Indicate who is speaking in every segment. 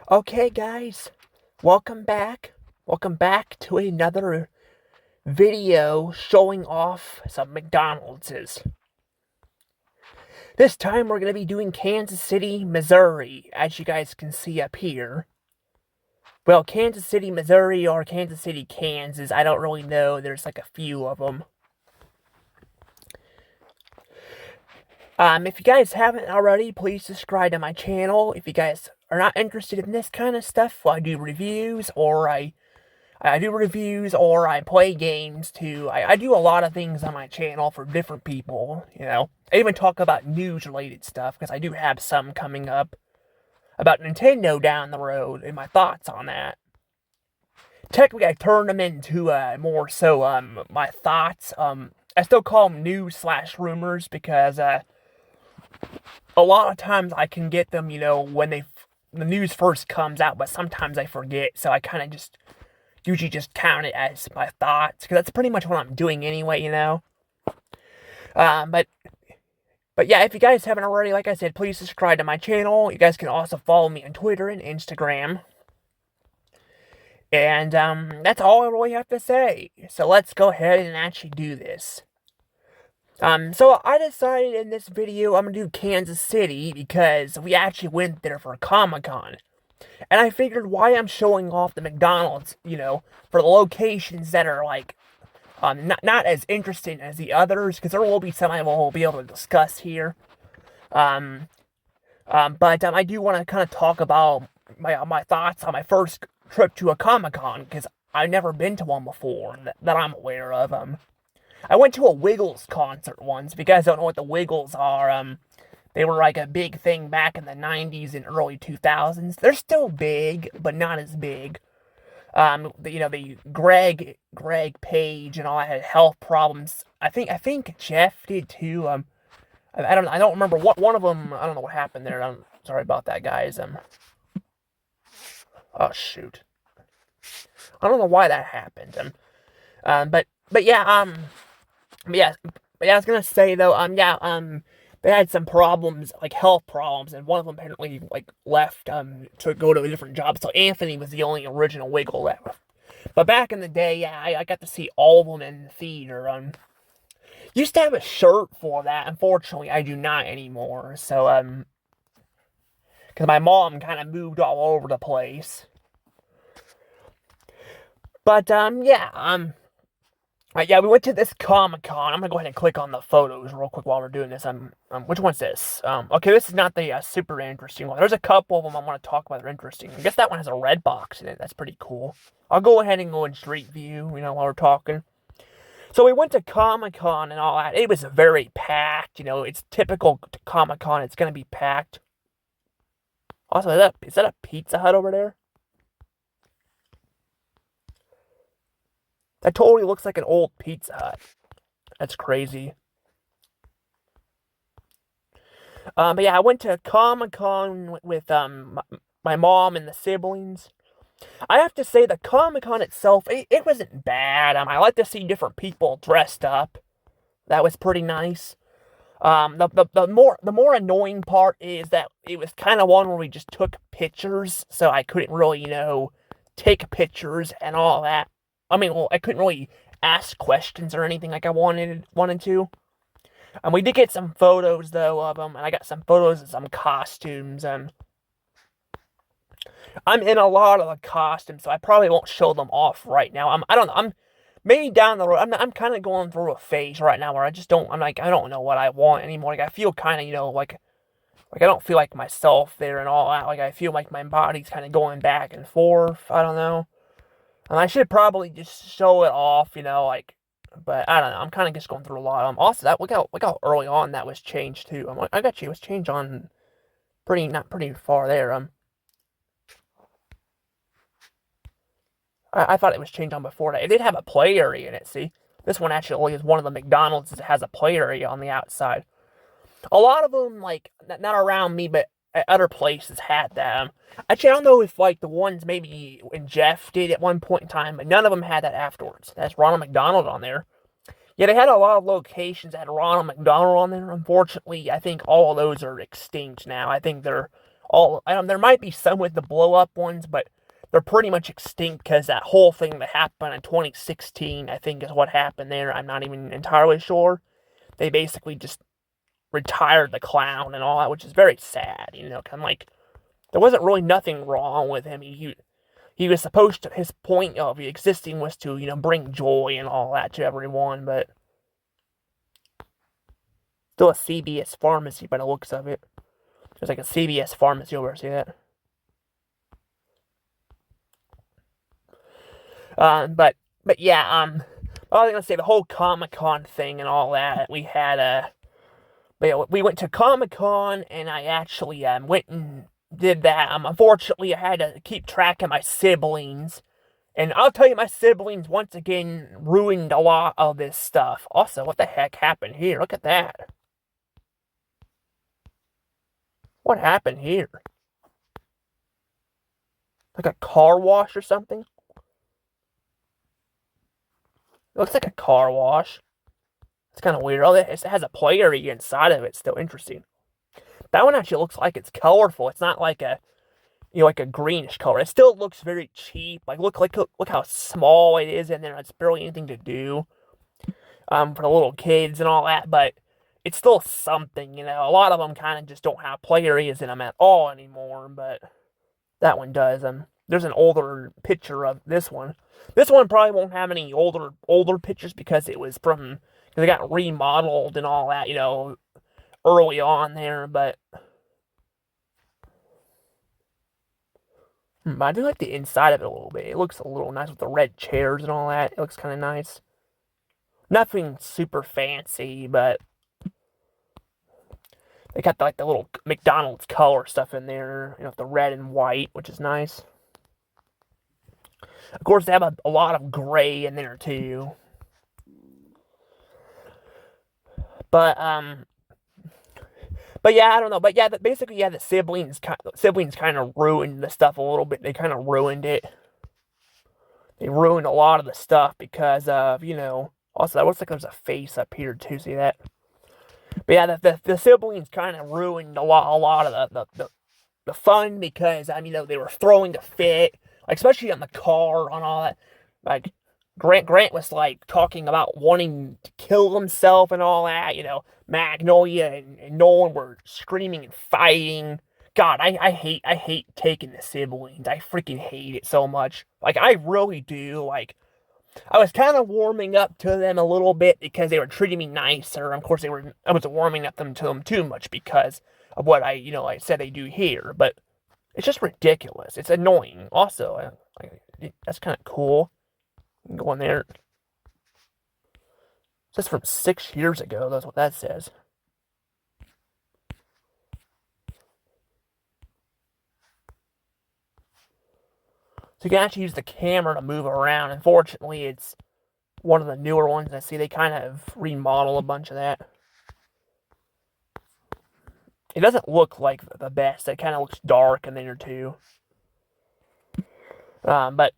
Speaker 1: Okay, guys, welcome back. Welcome back to another video showing off some McDonald's. This time we're going to be doing Kansas City, Missouri, as you guys can see up here. Well, Kansas City, Missouri, or Kansas City, Kansas, I don't really know. There's like a few of them. If you guys haven't already, please subscribe to my channel. If you guys are not interested in this kind of stuff, I do reviews, or I play games too. I do a lot of things on my channel for different people, I even talk about news-related stuff, because I do have some coming up about Nintendo down the road, and my thoughts on that. Technically, I turned them into, more so, my thoughts. I still call them news/rumors, because, a lot of times I can get them, when the news first comes out, but sometimes I forget, so I kind of just usually just count it as my thoughts, because that's pretty much what I'm doing anyway, But yeah, if you guys haven't already, like I said, please subscribe to my channel. You guys can also follow me on Twitter and Instagram. And, that's all I really have to say. So let's go ahead and actually do this. So I decided in this video I'm gonna do Kansas City because we actually went there for Comic-Con. And I figured why I'm showing off the McDonald's, for the locations that are like, not as interesting as the others, because there will be some I will be able to discuss here. But I do want to kind of talk about my thoughts on my first trip to a Comic-Con, because I've never been to one before that I'm aware of. I went to a Wiggles concert once. If you guys don't know what the Wiggles are, they were like a big thing back in the 90s and early 2000s. They're still big, but not as big. The Greg Page and all that had health problems. I think Jeff did too. I don't remember what one of them. I don't know what happened there. I'm sorry about that, guys. Oh shoot. I don't know why that happened. But yeah. Yeah. But yeah, I was gonna say though. They had some problems, like health problems, and one of them apparently like left to go to a different job. So Anthony was the only original Wiggle left. But back in the day, yeah, I got to see all of them in the theater. Used to have a shirt for that. Unfortunately, I do not anymore. So because my mom kind of moved all over the place. But yeah, we went to this Comic-Con. I'm gonna go ahead and click on the photos real quick while we're doing this. Which one's this? Okay, this is not the super interesting one. There's a couple of them I want to talk about that are interesting. I guess that one has a red box in it. That's pretty cool. I'll go ahead and go in Street View, while we're talking. So we went to Comic-Con and all that. It was very packed. It's typical Comic-Con. It's gonna be packed. Also, is that a Pizza Hut over there? That totally looks like an old Pizza Hut. That's crazy. But yeah, I went to Comic-Con with my mom and the siblings. I have to say, the Comic-Con itself, it wasn't bad. I like to see different people dressed up. That was pretty nice. The more annoying part is that it was kind of one where we just took pictures, so I couldn't really, take pictures and all that. I couldn't really ask questions or anything like I wanted to. We did get some photos though of them, and I got some photos of some costumes. I'm in a lot of the costumes, so I probably won't show them off right now. I don't know. I'm maybe down the road. I'm kind of going through a phase right now where I just don't. I don't know what I want anymore. Like I feel kind of, like I don't feel like myself there and all that. Like I feel like my body's kind of going back and forth. I don't know. And I should probably just show it off, but I don't know. I'm kind of just going through a lot. Also, look how early on that was changed too. I got you. It was changed on not pretty far there. I thought it was changed on before that. It did have a play area in it. See, this one actually is one of the McDonald's that has a play area on the outside. A lot of them, like not around me, but at other places had that. Actually, I don't know if like the ones maybe when Jeff did at one point in time, but none of them had that afterwards. That's Ronald McDonald on there. Yeah, they had a lot of locations that had Ronald McDonald on there. Unfortunately, I think all of those are extinct now. I think they're there might be some with the blow up ones, but they're pretty much extinct because that whole thing that happened in 2016, I think, is what happened there. I'm not even entirely sure. They basically just retired the clown and all that, which is very sad. Kind of like there wasn't really nothing wrong with him. He was supposed to. His point of existing was to bring joy and all that to everyone, but still a CVS pharmacy by the looks of it. There's like a CVS pharmacy over there. See that? But yeah, I was gonna say the whole Comic-Con thing and all that. We had but yeah, we went to Comic-Con and I actually went and did that. Unfortunately, I had to keep track of my siblings, and I'll tell you, my siblings once again ruined a lot of this stuff. Also, what the heck happened here? Look at that. What happened here? Like a car wash or something? It looks like a car wash. It's kind of weird. Oh, it has a play area inside of it. It's still interesting. That one actually looks like it's colorful. It's not like a like a greenish color. It still looks very cheap. Look how small it is in there. It's barely anything to do for the little kids and all that. But it's still something. A lot of them kind of just don't have play areas in them at all anymore. But that one does. There's an older picture of this one. This one probably won't have any older pictures because it got remodeled and all that, early on there, but I do like the inside of it a little bit. It looks a little nice with the red chairs and all that. It looks kind of nice. Nothing super fancy, but they got the little McDonald's color stuff in there, the red and white, which is nice. Of course, they have a lot of gray in there too. But yeah, I don't know. But yeah, basically, yeah, the siblings kind of ruined the stuff a little bit. They kind of ruined it. They ruined a lot of the stuff because of Also, that looks like there's a face up here too. See that? But yeah, the siblings kind of ruined a lot of the fun because they were throwing a fit, especially on the car and all that. Like Grant was talking about wanting to kill himself and all that. Magnolia and Nolan were screaming and fighting. God, I hate taking the siblings. I freaking hate it so much. I really do. I was kind of warming up to them a little bit because they were treating me nicer. Of course, I wasn't warming up to them too much because of what I said they do here. But it's just ridiculous. It's annoying. Also, that's kind of cool. Go in there. It says from 6 years ago. That's what that says. So you can actually use the camera to move around. Unfortunately, it's one of the newer ones. I see they kind of remodel a bunch of that. It doesn't look like the best. It kind of looks dark in there too. But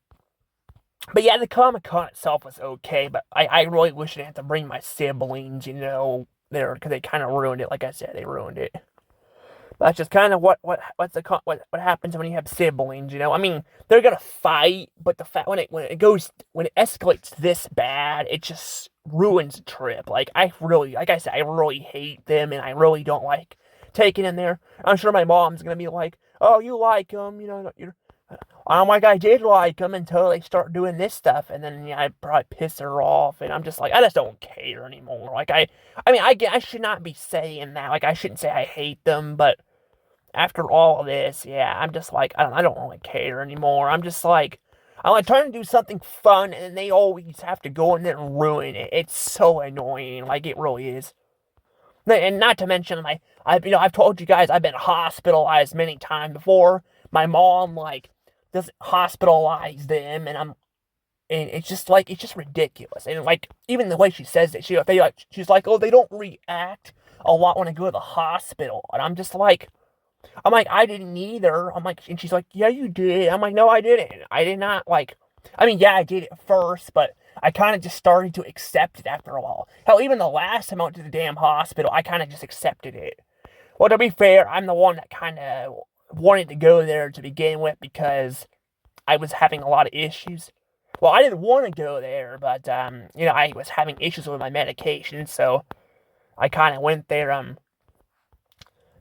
Speaker 1: yeah, the Comic-Con itself was okay, but I really wish I didn't have to bring my siblings, there, because they kind of ruined it. Like I said, they ruined it. But that's just kind of what happens when you have siblings, they're gonna fight, but the fact when it escalates this bad, it just ruins the trip. Like I really hate them, and I really don't like taking them there. I'm sure my mom's gonna be like, "Oh, you like them, I'm like, I did like them until they start doing this stuff, and then I'd probably piss her off, and I'm just like, I just don't care anymore. I should not be saying that. I shouldn't say I hate them, but after all of this, yeah, I'm just like, I don't really care anymore. I'm just like, I'm trying to do something fun, and they always have to go in there and ruin it. It's so annoying. It really is. And not to mention, I've told you guys I've been hospitalized many times before. My mom, doesn't hospitalize them, and it's just ridiculous. And even the way she says it, she's like, oh, they don't react a lot when I go to the hospital, and I'm like, I didn't either. And she's like, yeah, you did. I'm like, no, I didn't. I did not yeah, I did it first, but I kind of just started to accept it after a while. Hell, even the last time I went to the damn hospital, I kind of just accepted it. Well, to be fair, I'm the one that kind of wanted to go there to begin with because I was having a lot of issues. Well, I didn't want to go there, but I was having issues with my medication, so I kind of went there.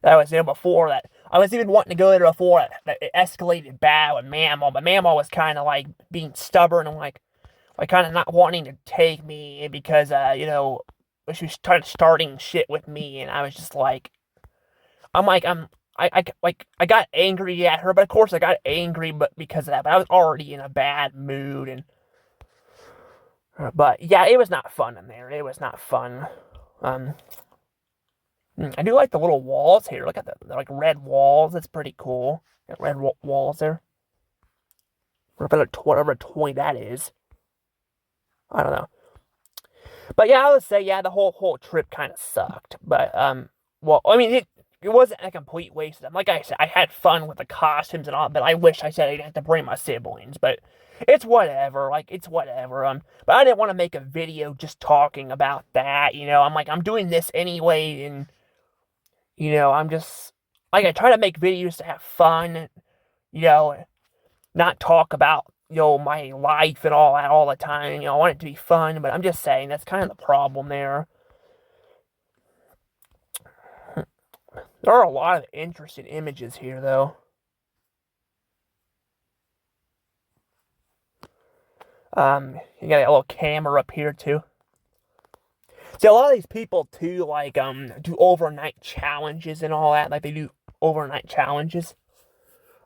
Speaker 1: That was before that. I was even wanting to go there before it escalated bad with Mama, but Mama was kind of like being stubborn and like kind of not wanting to take me because she was starting shit with me, and I was just like, I got angry at her, but of course I got angry, but because of that, but I was already in a bad mood, and but yeah, it was not fun in there. It was not fun. I do like the little walls here. Look at the like red walls. That's pretty cool. Got red walls there. Whatever toy that is. I don't know. But yeah, I would say yeah, the whole trip kind of sucked. But well, I mean it wasn't a complete waste of time. Like I said, I had fun with the costumes and all, but I wish I said I didn't have to bring my siblings. But it's whatever. Like it's whatever. But I didn't want to make a video just talking about that. I'm doing this anyway, and I'm just like I try to make videos to have fun. Not talk about my life and all that all the time. I want it to be fun, but I'm just saying that's kind of the problem there. There are a lot of interesting images here, though. You got a little camera up here too. See, a lot of these people too, like do overnight challenges and all that. Like they do overnight challenges.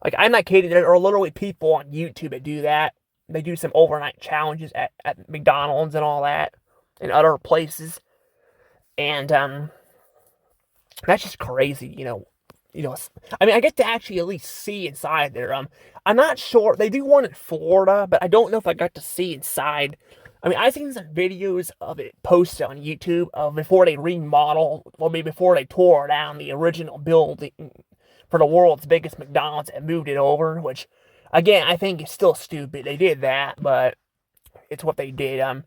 Speaker 1: Like, I'm not kidding, there are literally people on YouTube that do that. They do some overnight challenges at McDonald's and all that, and other places. And, that's just crazy, I mean, I get to actually at least see inside there. I'm not sure, they do one in Florida, but I don't know if I got to see inside. I mean, I've seen some videos of it posted on YouTube before they remodel, or maybe before they tore down the original building for the world's biggest McDonald's and moved it over, which, again, I think is still stupid. They did that, but it's what they did.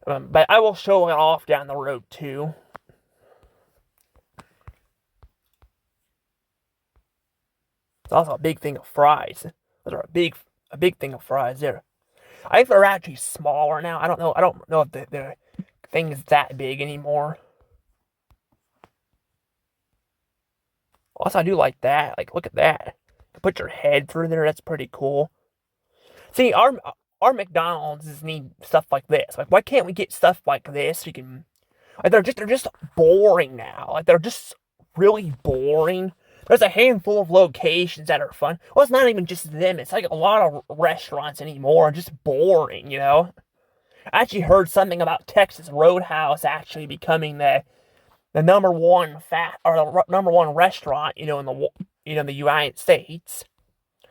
Speaker 1: But I will show it off down the road, too. It's also a big thing of fries. Those are a big thing of fries there. I think they're actually smaller now. I don't know if the thing is that big anymore. Also, I do like that. Like, look at that. Put your head through there. That's pretty cool. See, our McDonald's need stuff like this. Like, why can't we get stuff like this? You can, like, they're just boring now. Like, they're just really boring. There's a handful of locations that are fun. Well, it's not even just them. It's like a lot of restaurants anymore are just boring. I actually heard something about Texas Roadhouse actually becoming the number one the number one restaurant, in the United States.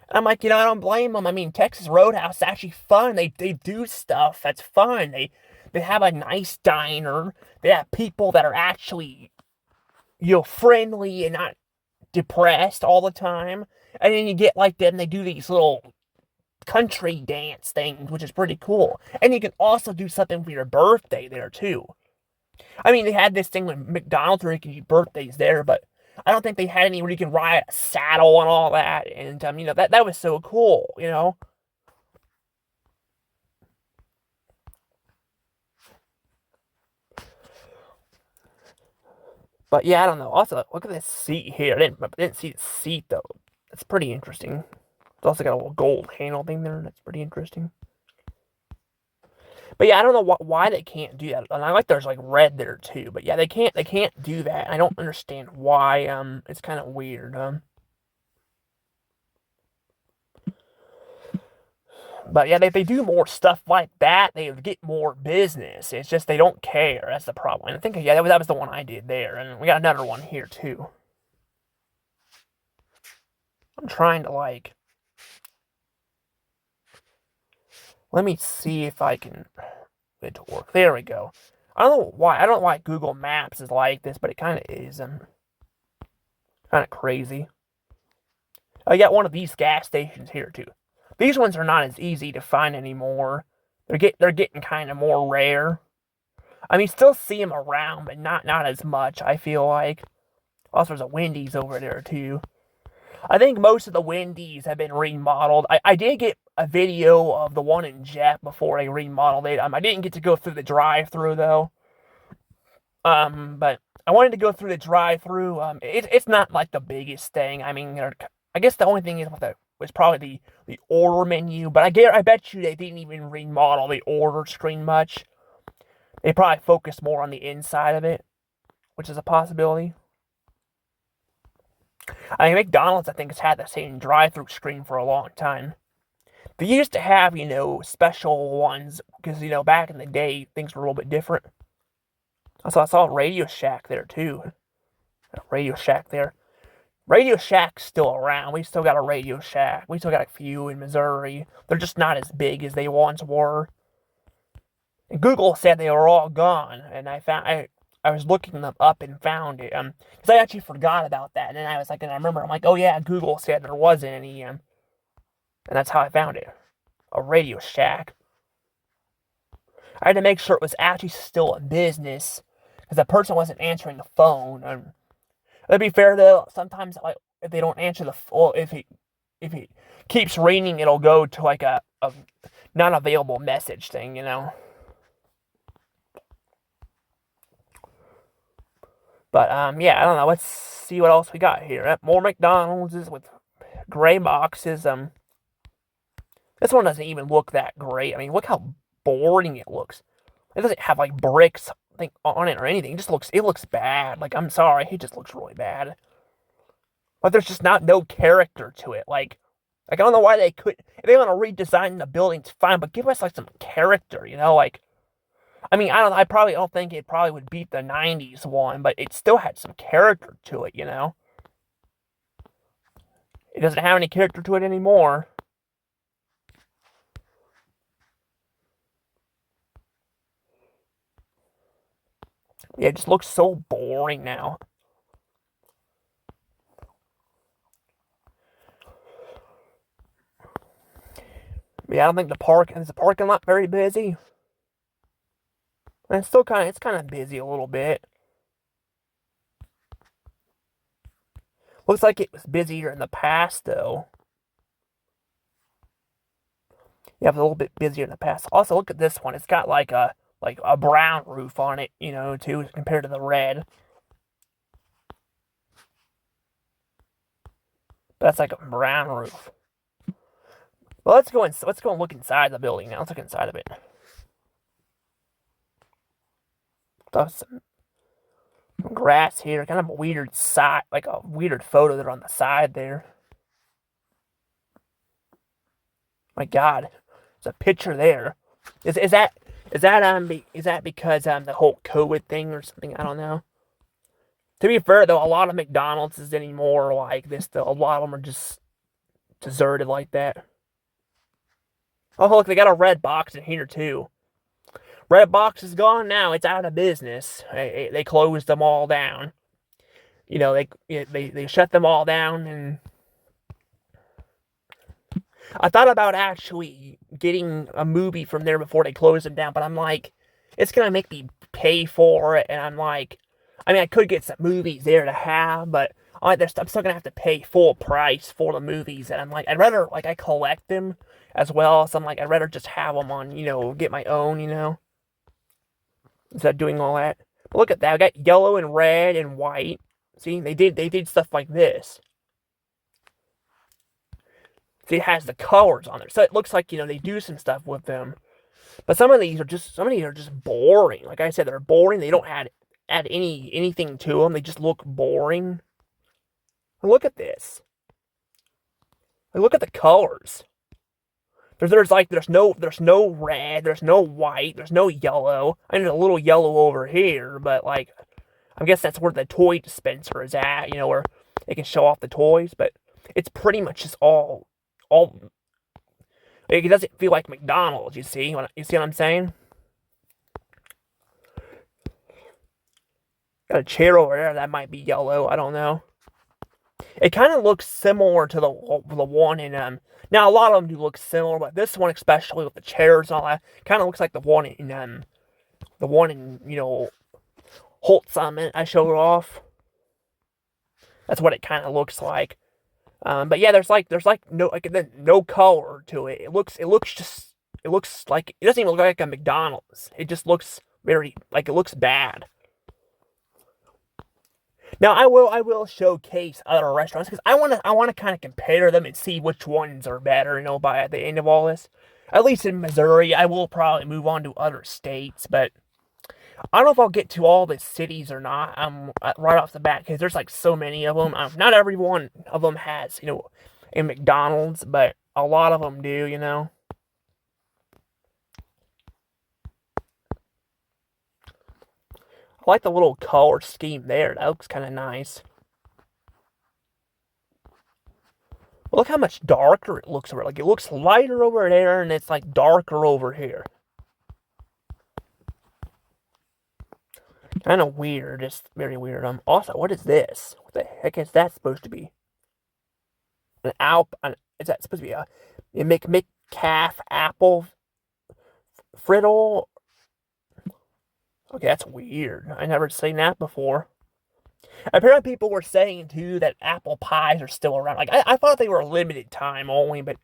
Speaker 1: And I'm like, I don't blame them. I mean, Texas Roadhouse is actually fun. They do stuff that's fun. They have a nice diner. They have people that are actually, friendly and not depressed all the time. And then you get like them. They do these little country dance things, which is pretty cool. And you can also do something for your birthday there too. I mean, they had this thing with McDonald's where you can do birthdays there, but I don't think they had any where you can ride a saddle and all that. And, that was so cool, But yeah, I don't know. Also, look at this seat here. I didn't see the seat, though. That's pretty interesting. It's also got a little gold handle thing there. That's pretty interesting. But yeah, I don't know why they can't do that. And I like there's like red there too. But yeah, they can't do that. I don't understand why. It's kind of weird. But yeah, if they do more stuff like that, they would get more business. It's just they don't care. That's the problem. And I think yeah, that was the one I did there, and we got another one here too. I'm trying to like. Let me see if I can get it to work. There we go. I don't know why. I don't know why Google Maps is like this, but it kind of is. Kind of crazy. I got one of these gas stations here too. These ones are not as easy to find anymore. They're getting kind of more rare. I mean, still see them around, but not as much. I feel like. Also, there's a Wendy's over there too. I think most of the Wendy's have been remodeled. I did get a video of the one in Jeff before they remodeled it. I didn't get to go through the drive-through though. But I wanted to go through the drive-through. It's not like the biggest thing. I mean, I guess the only thing is was probably the order menu. But I bet you they didn't even remodel the order screen much. They probably focused more on the inside of it, which is a possibility. I mean, McDonald's, I think, has had the same drive-through screen for a long time. They used to have, special ones, because, back in the day, things were a little bit different. Also, I saw Radio Shack there, too. Radio Shack there. Radio Shack's still around. We still got a Radio Shack. We still got a few in Missouri. They're just not as big as they once were. And Google said they were all gone, and I was looking them up and found it. Because I actually forgot about that, and then I was like, and I remember, I'm like, oh yeah, Google said there wasn't any, and that's how I found it. A Radio Shack. I had to make sure it was actually still a business, because the person wasn't answering the phone. And to be fair though, sometimes like if they don't answer the phone, if it keeps ringing, it'll go to like a not available message thing, But yeah, I don't know. Let's see what else we got here. More McDonald's with gray boxes. This one doesn't even look that great. I mean, look how boring it looks. It doesn't have like bricks on it or anything. It looks bad. Like, I'm sorry, it just looks really bad. But there's just no character to it. Like I don't know why they could. If they want to redesign the building, it's fine, but give us like some character, like. I mean, I probably don't think it probably would beat the 90s one, but it still had some character to it, It doesn't have any character to it anymore. Yeah, it just looks so boring now. Yeah, I don't think is the parking lot very busy? And it's kind of busy a little bit. Looks like it was busier in the past, though. Yeah, it was a little bit busier in the past. Also, look at this one. It's got like a brown roof on it, too, compared to the red. That's like a brown roof. Well, let's go and look inside the building now. Let's look inside of it. Some grass here, kind of a weird side, like a weird photo there on the side there. My God, there's a picture there. Is that because the whole COVID thing or something? I don't know. To be fair though, a lot of McDonald's is anymore like this. Though a lot of them are just deserted like that. Oh look, they got a red box in here too. Red Box is gone now. It's out of business. They closed them all down. They shut them all down, and I thought about actually getting a movie from there before they closed them down, but I'm like, it's gonna make me pay for it, and I'm like, I mean, I could get some movies there to have, but I'm still gonna have to pay full price for the movies, and I'm like, I'd rather I collect them as well, so I'm like, I'd rather just have them on, get my own, instead of doing all that. But look at that. I got yellow and red and white. See, they did stuff like this. See, it has the colors on there. So it looks like, they do some stuff with them. But some of these are just boring. Like I said, they're boring. They don't add anything to them. They just look boring. And look at this. Look at the colors. There's no red, there's no white, there's no yellow. I need a little yellow over here, but I guess that's where the toy dispenser is at, where they can show off the toys. But it's pretty much just all. It doesn't feel like McDonald's. You see what I'm saying? Got a chair over there that might be yellow. I don't know. It kind of looks similar to the one in Now a lot of them do look similar, but this one especially with the chairs and all that kind of looks like the one in Holt Summit I showed off. That's what it kind of looks like. But yeah, there's no color to it. It looks like it doesn't even look like a McDonald's. It just looks very like it looks bad. Now I will showcase other restaurants because I want to kind of compare them and see which ones are better. By at the end of all this, at least in Missouri, I will probably move on to other states, but I don't know if I'll get to all the cities or not. Right off the bat because there's like so many of them. Not every one of them has a McDonald's, but a lot of them do. I like the little color scheme there. That looks kind of nice. Look how much darker it looks over. Like it looks lighter over there, and it's like darker over here. Kind of weird. Just very weird. Also, what is this? What the heck is that supposed to be? An Alp? Is that supposed to be a McCaff apple friddle? Okay, that's weird. I never seen that before. Apparently, people were saying too that apple pies are still around. Like I thought they were a limited time only, but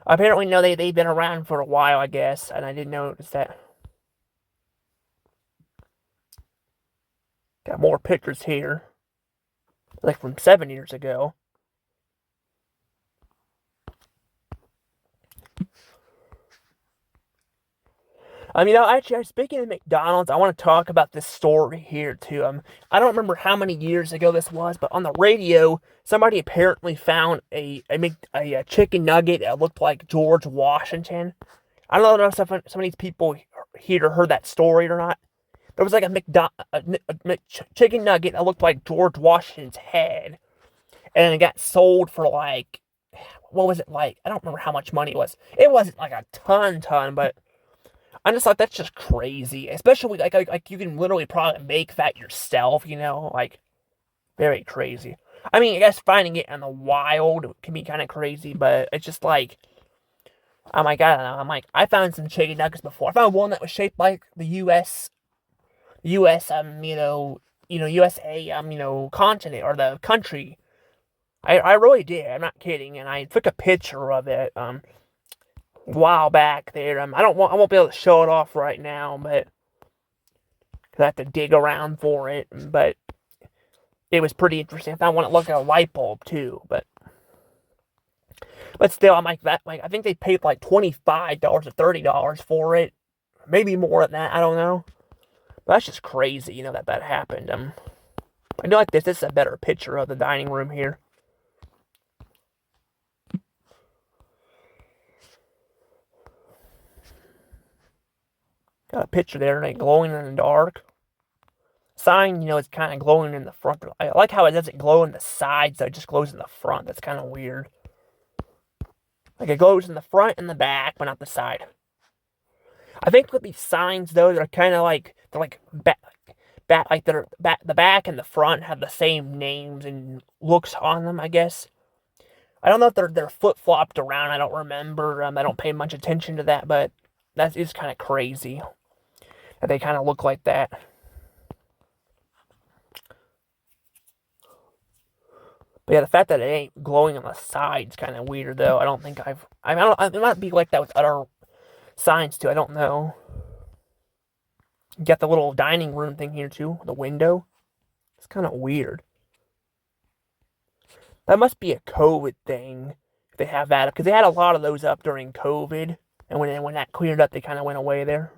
Speaker 1: apparently no, they've been around for a while, I guess, and I didn't notice that. Got more pictures here, like from 7 years ago. Actually, speaking of McDonald's, I want to talk about this story here too. I don't remember how many years ago this was, but on the radio, somebody apparently found a chicken nugget that looked like George Washington. I don't know if some of these people here heard that story or not. There was like a chicken nugget that looked like George Washington's head, and it got sold for like, what was it like? I don't remember how much money it was. It wasn't like a ton, but I just thought that's just crazy. Especially like you can literally probably make that yourself, like very crazy. I mean, I guess finding it in the wild can be kind of crazy, but it's just like, oh my god, I'm like, I found some chicken nuggets before. I found one that was shaped like the U.S. USA continent or the country. I really did. I'm not kidding, and I took a picture of it a while back there. I won't be able to show it off right now, but I have to dig around for it. But it was pretty interesting. I found one that looked like a light bulb too, but still, I'm like that. Like I think they paid like $25 or $30 for it, maybe more than that. I don't know. But that's just crazy, that happened. I do like this. This is a better picture of the dining room here. Got a picture there, and glowing in the dark. Sign, it's kind of glowing in the front. I like how it doesn't glow in the sides, though. It just glows in the front. That's kind of weird. Like it glows in the front and the back, but not the side. I think with these signs, though, they're kind of like, the back and the front have the same names and looks on them, I guess. I don't know if they're flip-flopped around. I don't remember. I don't pay much attention to that, but that is kind of crazy that they kind of look like that. But yeah, the fact that it ain't glowing on the sides kind of weird, though. I don't think it might be like that with other signs, too. I don't know. You got the little dining room thing here, too. The window. It's kind of weird. That must be a COVID thing, if they have that. Because they had a lot of those up during COVID. And when that cleared up, they kind of went away there.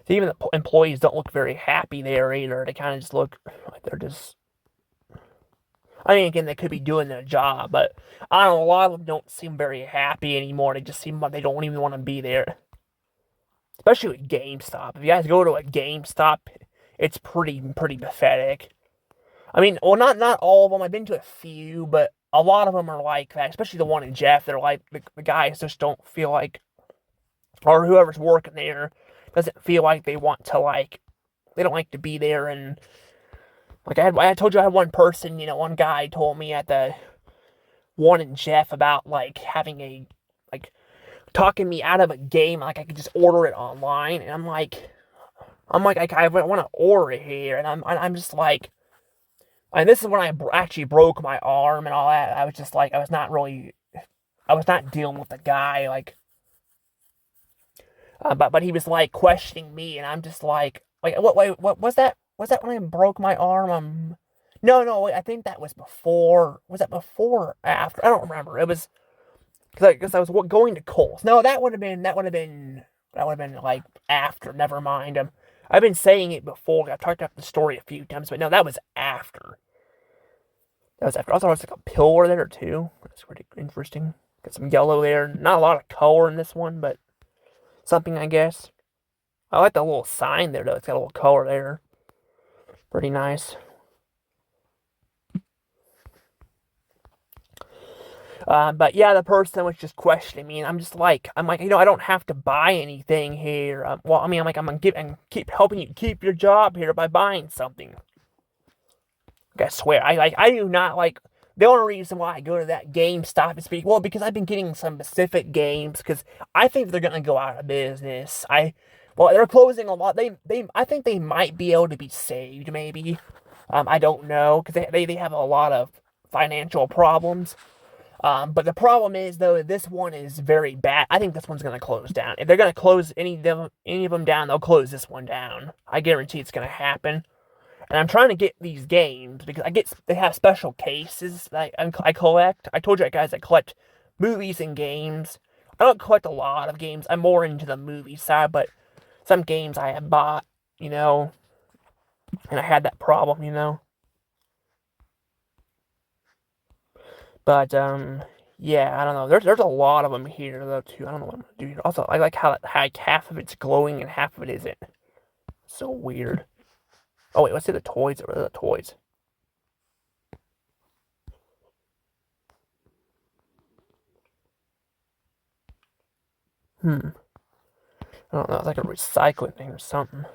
Speaker 1: So even the employees don't look very happy there either. They kind of just look like they're just... I mean, again, they could be doing their job, but I don't know, a lot of them don't seem very happy anymore. They just seem like they don't even want to be there. Especially with GameStop. If you guys go to a GameStop, it's pretty pathetic. I mean, well, not all of them. I've been to a few, but a lot of them are like that. Especially the one in Jeff. They're like, the guys just don't feel like, or whoever's working there doesn't feel like they want to, like, they don't like to be there. And like I told you, I had one person, one guy told me at the one in Jeff about like having talking me out of a game, like I could just order it online, and I'm like, I'm like, I want to order here, and I'm just like, and this is when I actually broke my arm and all that. I was just like, I was not dealing with the guy, like, but he was like questioning me, and I'm just like, wait, what was that? Was that when I broke my arm? No, wait, I think that was before. Was that before or after? I don't remember. It was because I was going to Kohl's. No, that would have been like after. Never mind. I've been saying it before. I've talked about the story a few times, but no, that was after. That was after. Also, there's like a pillar there too. That's pretty interesting. Got some yellow there. Not a lot of color in this one, but something, I guess. I like the little sign there, though. It's got a little color there. Pretty nice. But yeah, the person was just questioning me, and I'm like, I don't have to buy anything here. Well, I mean, I'm like, I'm gonna keep helping you keep your job here by buying something. I swear, I do not like. The only reason why I go to that GameStop is because I've been getting some specific games because I think they're gonna go out of business. They're closing a lot. I think they might be able to be saved, maybe. I don't know because they have a lot of financial problems. But the problem is, though, this one is very bad. I think this one's going to close down. If they're going to close any of them down, they'll close this one down. I guarantee it's going to happen. And I'm trying to get these games because they have special cases that I collect. I told you guys I collect movies and games. I don't collect a lot of games. I'm more into the movie side, but some games I have bought, and I had that problem, But yeah, I don't know. There's a lot of them here though too. I don't know what I'm gonna do here. Also, I like how half of it's glowing and half of it isn't. So weird. Oh wait, let's see the toys. What are the toys? I don't know. It's like a recycling thing or something.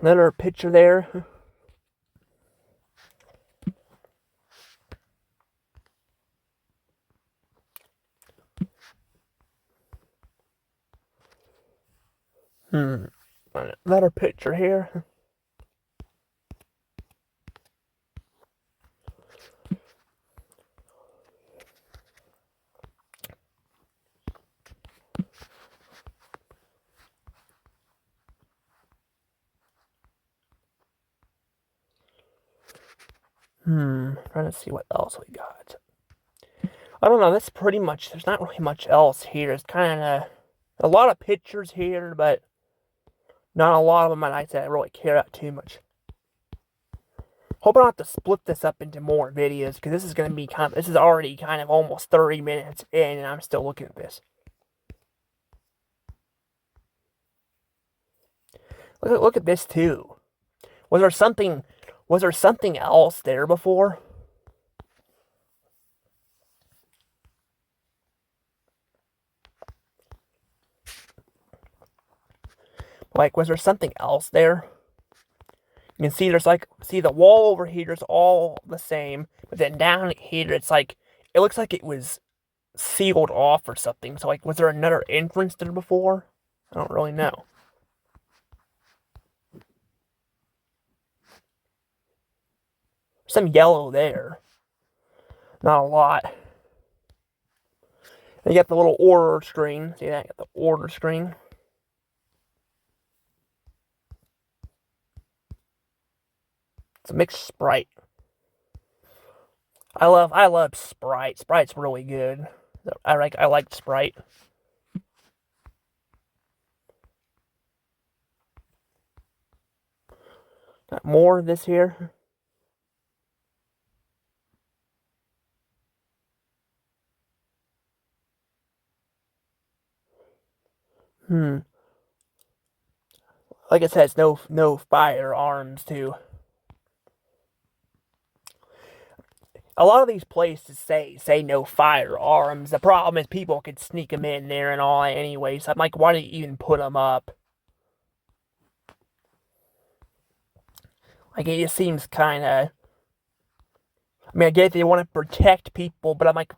Speaker 1: Another picture there. Another picture here. Trying to see what else we got. I don't know. That's pretty much. There's not really much else here. It's kind of a lot of pictures here, but not a lot of them I really care about too much. Hope I don't have to split this up into more videos because this is going to be this is already kind of almost 30 minutes in and I'm still looking at this. Look at this too. Was there something else there before? Like, was there something else there? You can see see the wall over here is all the same, but then down here it looks like it was sealed off or something. So like, was there another entrance there before? I don't really know. Some yellow there. Not a lot. And you got the little order screen. See that? You got the order screen. It's a mixed Sprite. I love Sprite. Sprite's really good. I like Sprite. Got more of this here. Like it says, no firearms too. A lot of these places say no firearms. The problem is people could sneak them in there and all anyway. So I'm like, why do you even put them up? Like it just seems kind of. I mean, I get they want to protect people, but I'm like,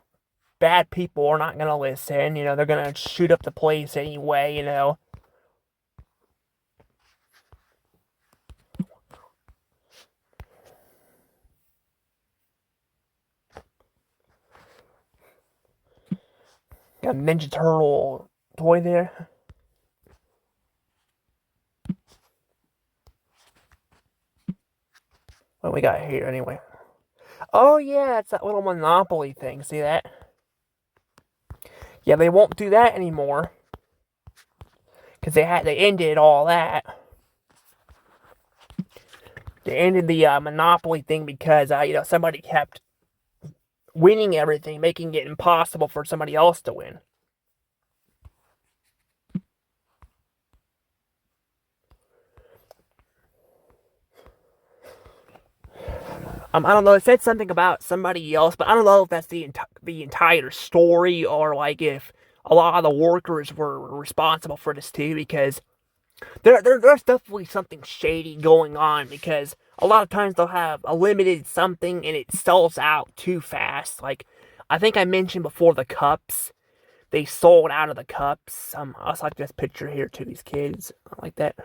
Speaker 1: bad people are not gonna listen. You know, they're gonna shoot up the place anyway. You know. Got a Ninja Turtle toy there. What we got here anyway? Oh yeah, it's that little Monopoly thing. See that? Yeah, they won't do that anymore because they ended all that. They ended the Monopoly thing because you know, somebody kept winning everything, making it impossible for somebody else to win. I don't know. It said something about somebody else, but I don't know if that's the entire story or like if a lot of the workers were responsible for this too. Because there's definitely something shady going on. Because a lot of times they'll have a limited something and it sells out too fast. Like I think I mentioned before, the cups. They sold out of the cups. I also like this picture here too. These kids, I like that.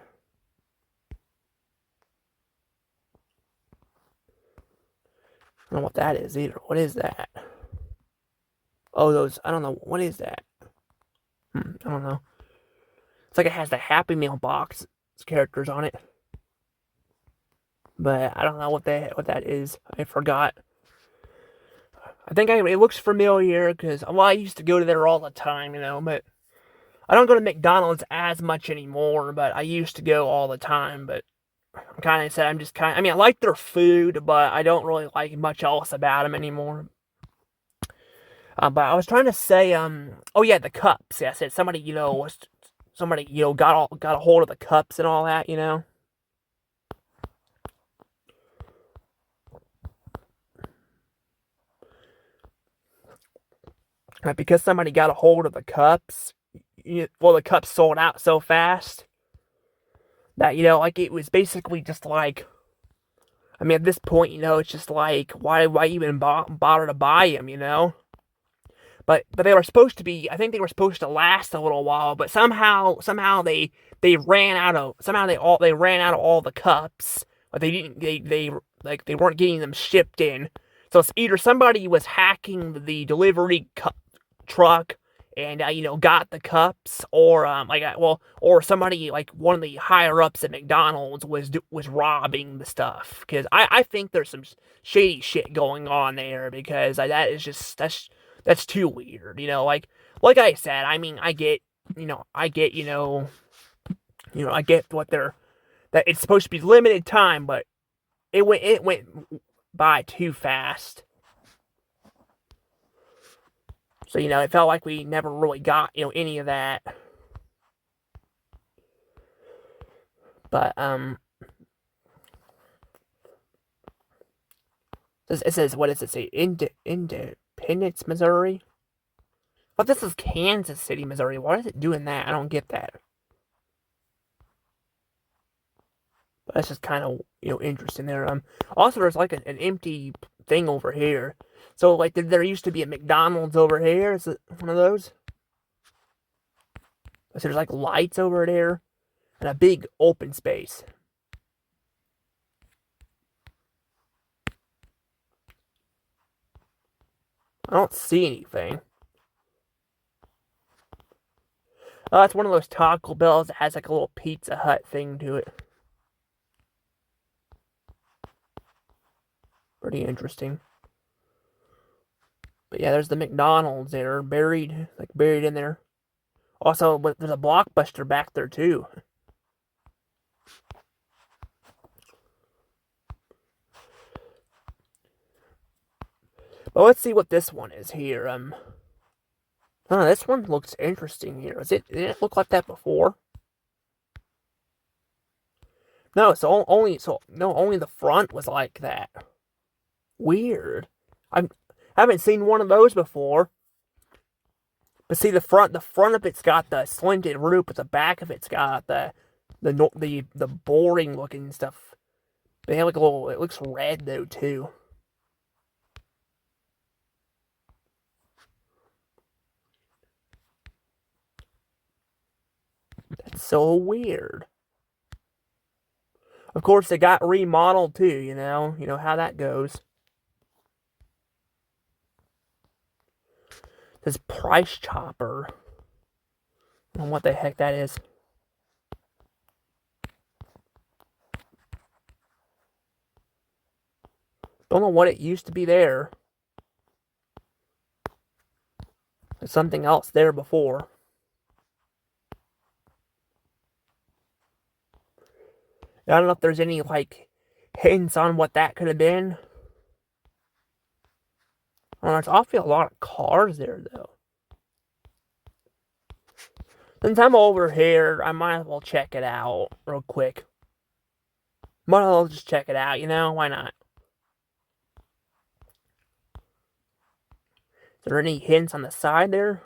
Speaker 1: I don't know what that is either. What is that? Oh, those. I don't know. What is that? I don't know. It's like it has the Happy Meal box characters on it. But I don't know what that is. I forgot. I think it looks familiar because, well, I used to go to there all the time, you know, but I don't go to McDonald's as much anymore, but I used to go all the time. But I'm kind of said I'm just kind of, I mean, I like their food, but I don't really like much else about them anymore. But I was trying to say, oh yeah, the cups. Yeah, I said somebody, you know, got a hold of the cups and all that, you know. Like because somebody got a hold of the cups, well, the cups sold out so fast that, you know, like it was basically just like, I mean, at this point, you know, it's just like, why even bother to buy them, you know? But they were supposed to be. I think they were supposed to last a little while. But somehow they ran out of. Somehow they ran out of all the cups. But they didn't. They weren't getting them shipped in. So it's either somebody was hacking the delivery truck and you know, got the cups, or or somebody like one of the higher ups at McDonald's was robbing the stuff. Because I think there's some shady shit going on there. Because that is just that's too weird, you know. Like I said, I mean, I get, I get that it's supposed to be limited time, but it went by too fast. So, you know, it felt like we never really got, you know, any of that. But it says, what does it say? Independence, Missouri. But this is Kansas City, Missouri. Why is it doing that? I don't get that. But that's just kind of, you know, interesting there. Also, there's like an empty thing over here. So, like, there used to be a McDonald's over here. Is it one of those? So there's like lights over there and a big open space. I don't see anything. Oh, it's one of those Taco Bells that has like a little Pizza Hut thing to it. Pretty interesting. But yeah, there's the McDonald's there, buried in there. Also, there's a Blockbuster back there too. But let's see what this one is here. Oh, this one looks interesting here. Did it look like that before? No, only the front was like that. Weird. I haven't seen one of those before. But see, the front of it's got the slanted roof, but the back of it's got the boring looking stuff. They have like a little. It looks red though too. That's so weird. Of course, it got remodeled too, you know. You know how that goes. This price chopper. I don't know what the heck that is. Don't know what it used to be there. There's something else there before. I don't know if there's any, like, hints on what that could have been. I don't know, there's awfully a lot of cars there, though. Since I'm over here, I might as well check it out real quick. Might as well just check it out, you know? Why not? Is there any hints on the side there?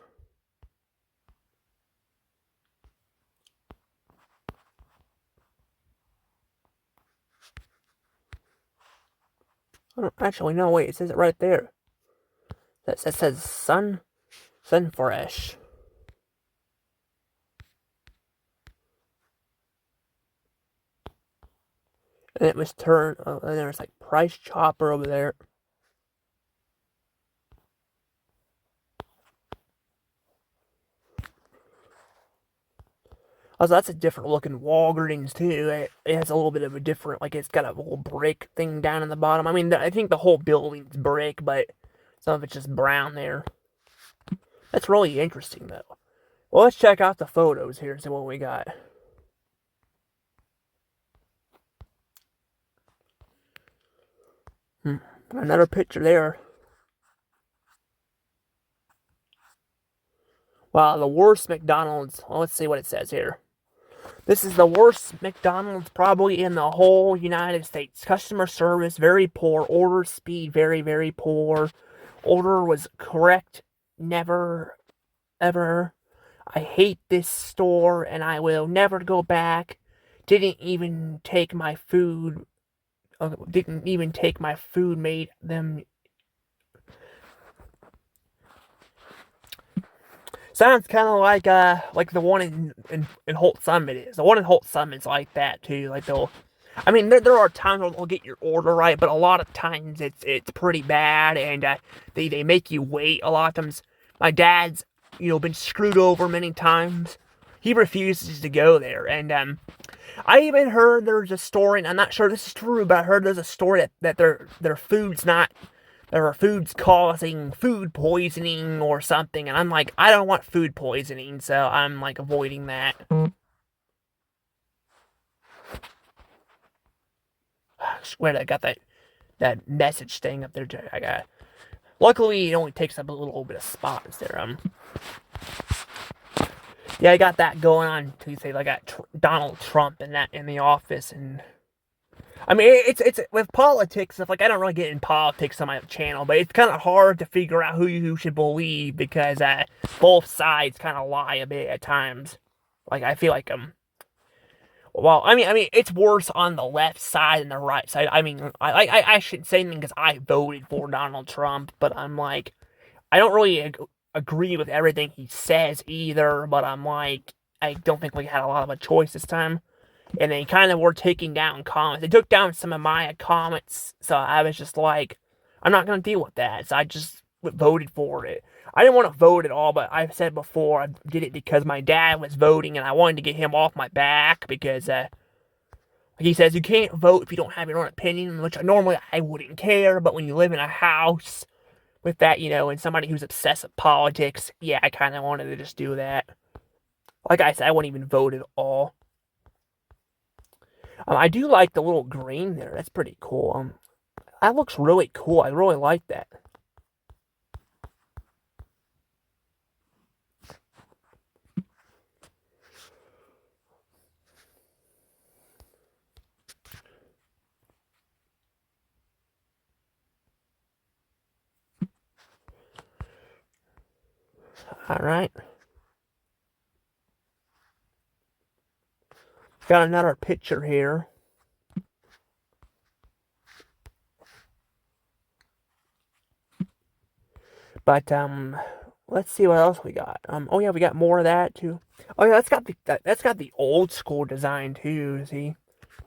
Speaker 1: I don't actually know. Wait, it says it right there. That says Sunfresh. And it was turned, and there's like Price Chopper over there. Also, that's a different looking Walgreens too. It has a little bit of a different, like it's got a little brick thing down in the bottom. I mean, I think the whole building's brick, but some of it's just brown there. That's really interesting though. Well, let's check out the photos here and see what we got. Another picture there. Wow, the worst McDonald's. Well, let's see what it says here. This is the worst McDonald's probably in the whole United States. Customer service, very poor. Order speed, very, very poor. Order was correct. Never, ever. I hate this store and I will never go back. Didn't even take my food. Made them. Sounds kind of like the one in Holt Summit is. The one in Holt Summit's like that too. Like I mean, there are times where they'll get your order right, but a lot of times it's pretty bad, and they make you wait. A lot of times, my dad's been screwed over many times. He refuses to go there, and I even heard there's a story, and I'm not sure this is true, but I heard there's a story that their food's not. There are foods causing food poisoning or something, and I'm like, I don't want food poisoning, so I'm like avoiding that. I swear I got that message thing up there. I got. Luckily, it only takes up a little bit of spots there. Yeah, I got that going on. To say, I got Donald Trump and that in the office, and I mean, it's with politics stuff. Like, I don't really get in politics on my channel, but it's kind of hard to figure out who you should believe because both sides kind of lie a bit at times. Like, I feel like well, I mean, it's worse on the left side than the right side. I mean, I shouldn't say anything because I voted for Donald Trump, but I'm like, I don't really agree with everything he says either. But I'm like, I don't think we had a lot of a choice this time. And they kind of were taking down comments. They took down some of my comments, so I was just like, I'm not going to deal with that. So I just voted for it. I didn't want to vote at all, but I've said before, I did it because my dad was voting, and I wanted to get him off my back, because he says you can't vote if you don't have your own opinion, which normally I wouldn't care, but when you live in a house with that, and somebody who's obsessed with politics, yeah, I kind of wanted to just do that. Like I said, I wouldn't even vote at all. I do like the little green there. That's pretty cool. That looks really cool. I really like that. All right. Got another picture here. But, let's see what else we got. Oh yeah, we got more of that too. Oh yeah, that's got the old school design too. See,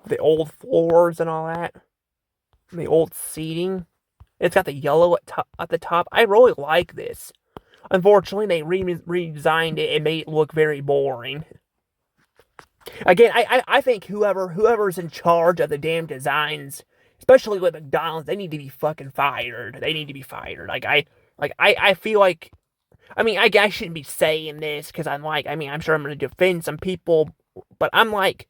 Speaker 1: the old floors and all that, the old seating. It's got the yellow at the top. I really like this. Unfortunately, they redesigned it and made it look very boring. Again, I think whoever's in charge of the damn designs, especially with McDonald's, they need to be fucking fired. They need to be fired. I feel like, I mean, I shouldn't be saying this because I'm sure I'm going to defend some people, but the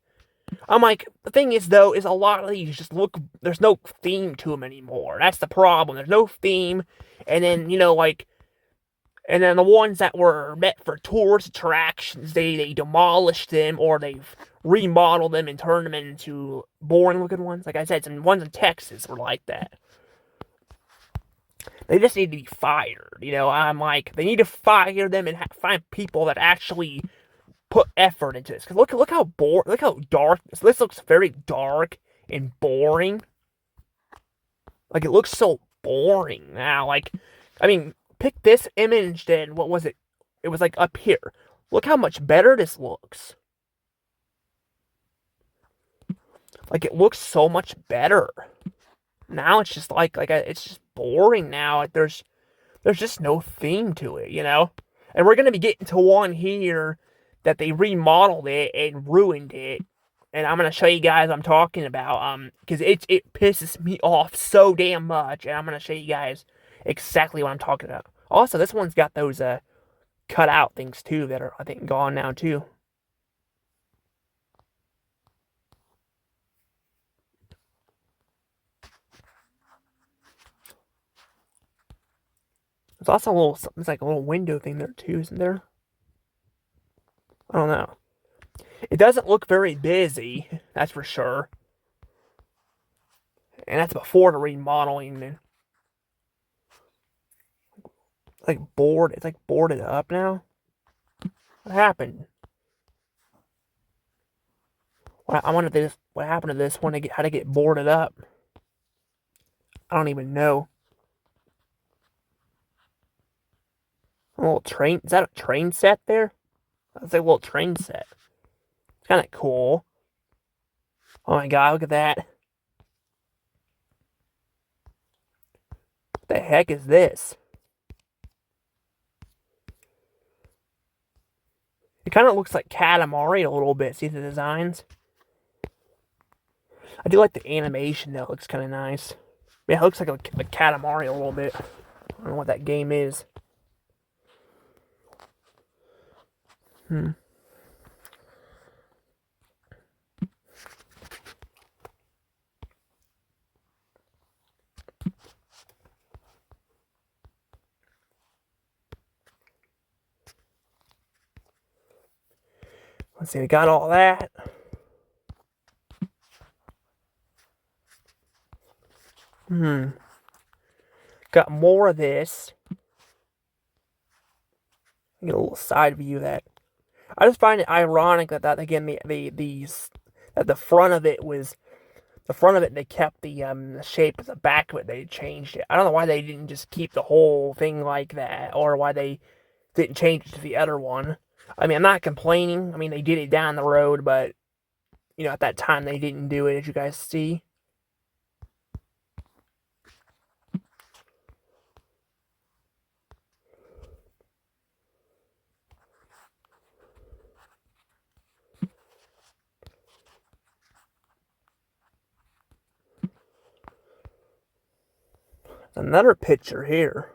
Speaker 1: thing is though, is a lot of these just look, there's no theme to them anymore. That's the problem. There's no theme, and then and then the ones that were meant for tourist attractions, they demolished them or they've remodeled them and turned them into boring looking ones. Like I said, some ones in Texas were like that. They just need to be fired. They need to fire them and find people that actually put effort into this. Cause look how dark this looks. Very dark and boring. Like, it looks so boring now. Pick this image then. What was it? It was like up here. Look how much better this looks. Like, it looks so much better. Now it's just it's just boring now. Like, there's just no theme to it, And we're gonna be getting to one here that they remodeled it and ruined it. And I'm gonna show you guys what I'm talking about. Because it pisses me off so damn much. And I'm gonna show you guys exactly what I'm talking about. Also, this one's got those cut out things too that are, I think, gone now too. There's also it's like a little window thing there too, isn't there? I don't know. It doesn't look very busy, that's for sure. And that's before the remodeling. It's like boarded up now. What happened? I wonder what happened to this one, how to get boarded up. I don't even know. A little train, is that a train set there? That's like a little train set. It's kind of cool. Oh my god, look at that. What the heck is this? It kind of looks like Katamari a little bit. See the designs? I do like the animation though. It looks kind of nice. Yeah, it looks like Katamari a little bit. I don't know what that game is. Let's see, we got all that. Got more of this. Get a little side view of that. I just find it ironic that again that the front of it they kept the shape of the back of it, they changed it. I don't know why they didn't just keep the whole thing like that, or why they didn't change it to the other one. I mean, I'm not complaining. I mean, they did it down the road, but at that time they didn't do it, as you guys see. Another picture here.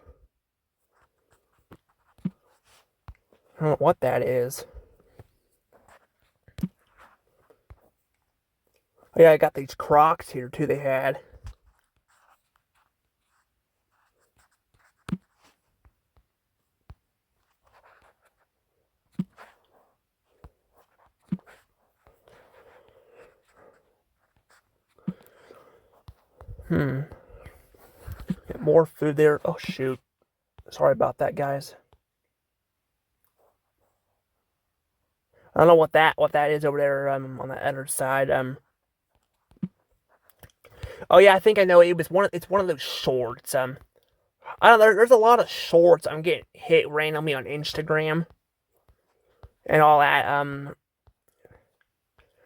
Speaker 1: I don't know what that is. Oh yeah, I got these Crocs here too. They had. Get more food there. Oh shoot. Sorry about that, guys. I don't know what that is over there on the other side. Oh yeah, I think I know. It's one of those shorts. I don't know, there's a lot of shorts I'm getting hit randomly on Instagram and all that.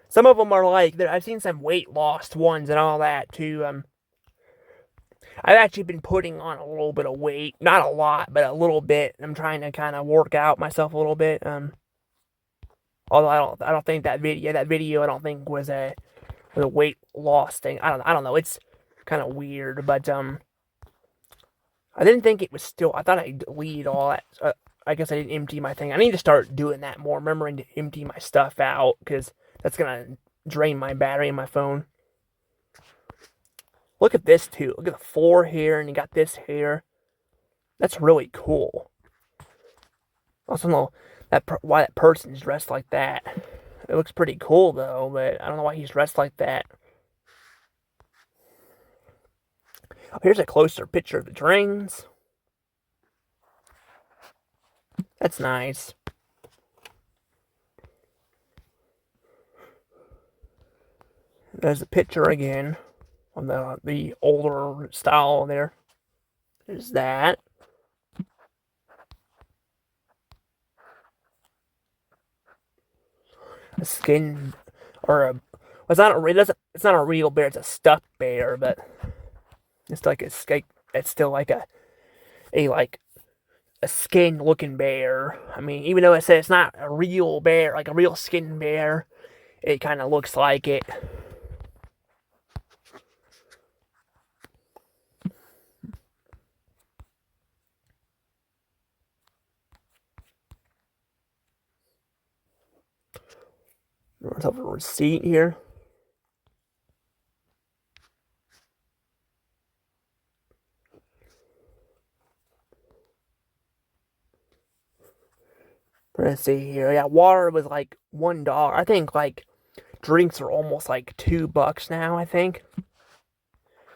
Speaker 1: Some of them are like, I've seen some weight loss ones and all that too. I've actually been putting on a little bit of weight, not a lot, but a little bit. I'm trying to kind of work out myself a little bit. Although I don't think that video I don't think was a weight loss thing. I don't know. It's kind of weird, but I didn't think it was still. I thought I deleted all that. I guess I didn't empty my thing. I need to start doing that more, remembering to empty my stuff out, because that's gonna drain my battery in my phone. Look at this too. Look at the floor here, and you got this here. That's really cool. I also know why that person's dressed like that. It looks pretty cool though, but I don't know why he's dressed like that. Here's a closer picture of the drains. That's nice. There's a picture again on the older style there. There's that. A skin or a it's not a real bear. It's a stuffed bear, but it's like it's still like a skin looking bear. I mean, even though it says it's not a real bear, like a real skin bear, it kind of looks like it. There's a receipt here. Let's see here. Yeah, water was like $1. I think like drinks are almost like $2 now. I think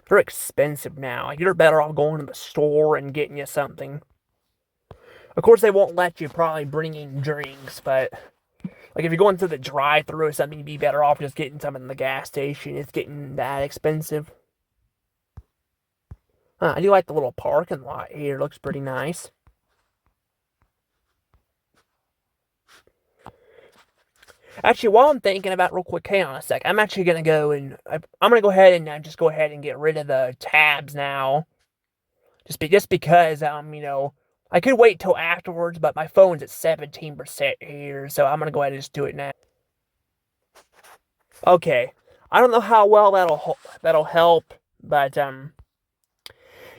Speaker 1: they're expensive now. Like, you're better off going to the store and getting you something. Of course, they won't let you probably bring in drinks, but like if you're going to the drive-thru or something, you'd be better off just getting some in the gas station. It's getting that expensive. I do like the little parking lot here. It looks pretty nice. Actually, while I'm thinking about it real quick, hang on a sec. I'm actually gonna go and I'm gonna go ahead and just go ahead and get rid of the tabs now. Just because I could wait till afterwards, but my phone's at 17% here, so I'm gonna go ahead and just do it now. Okay, I don't know how well that'll help, but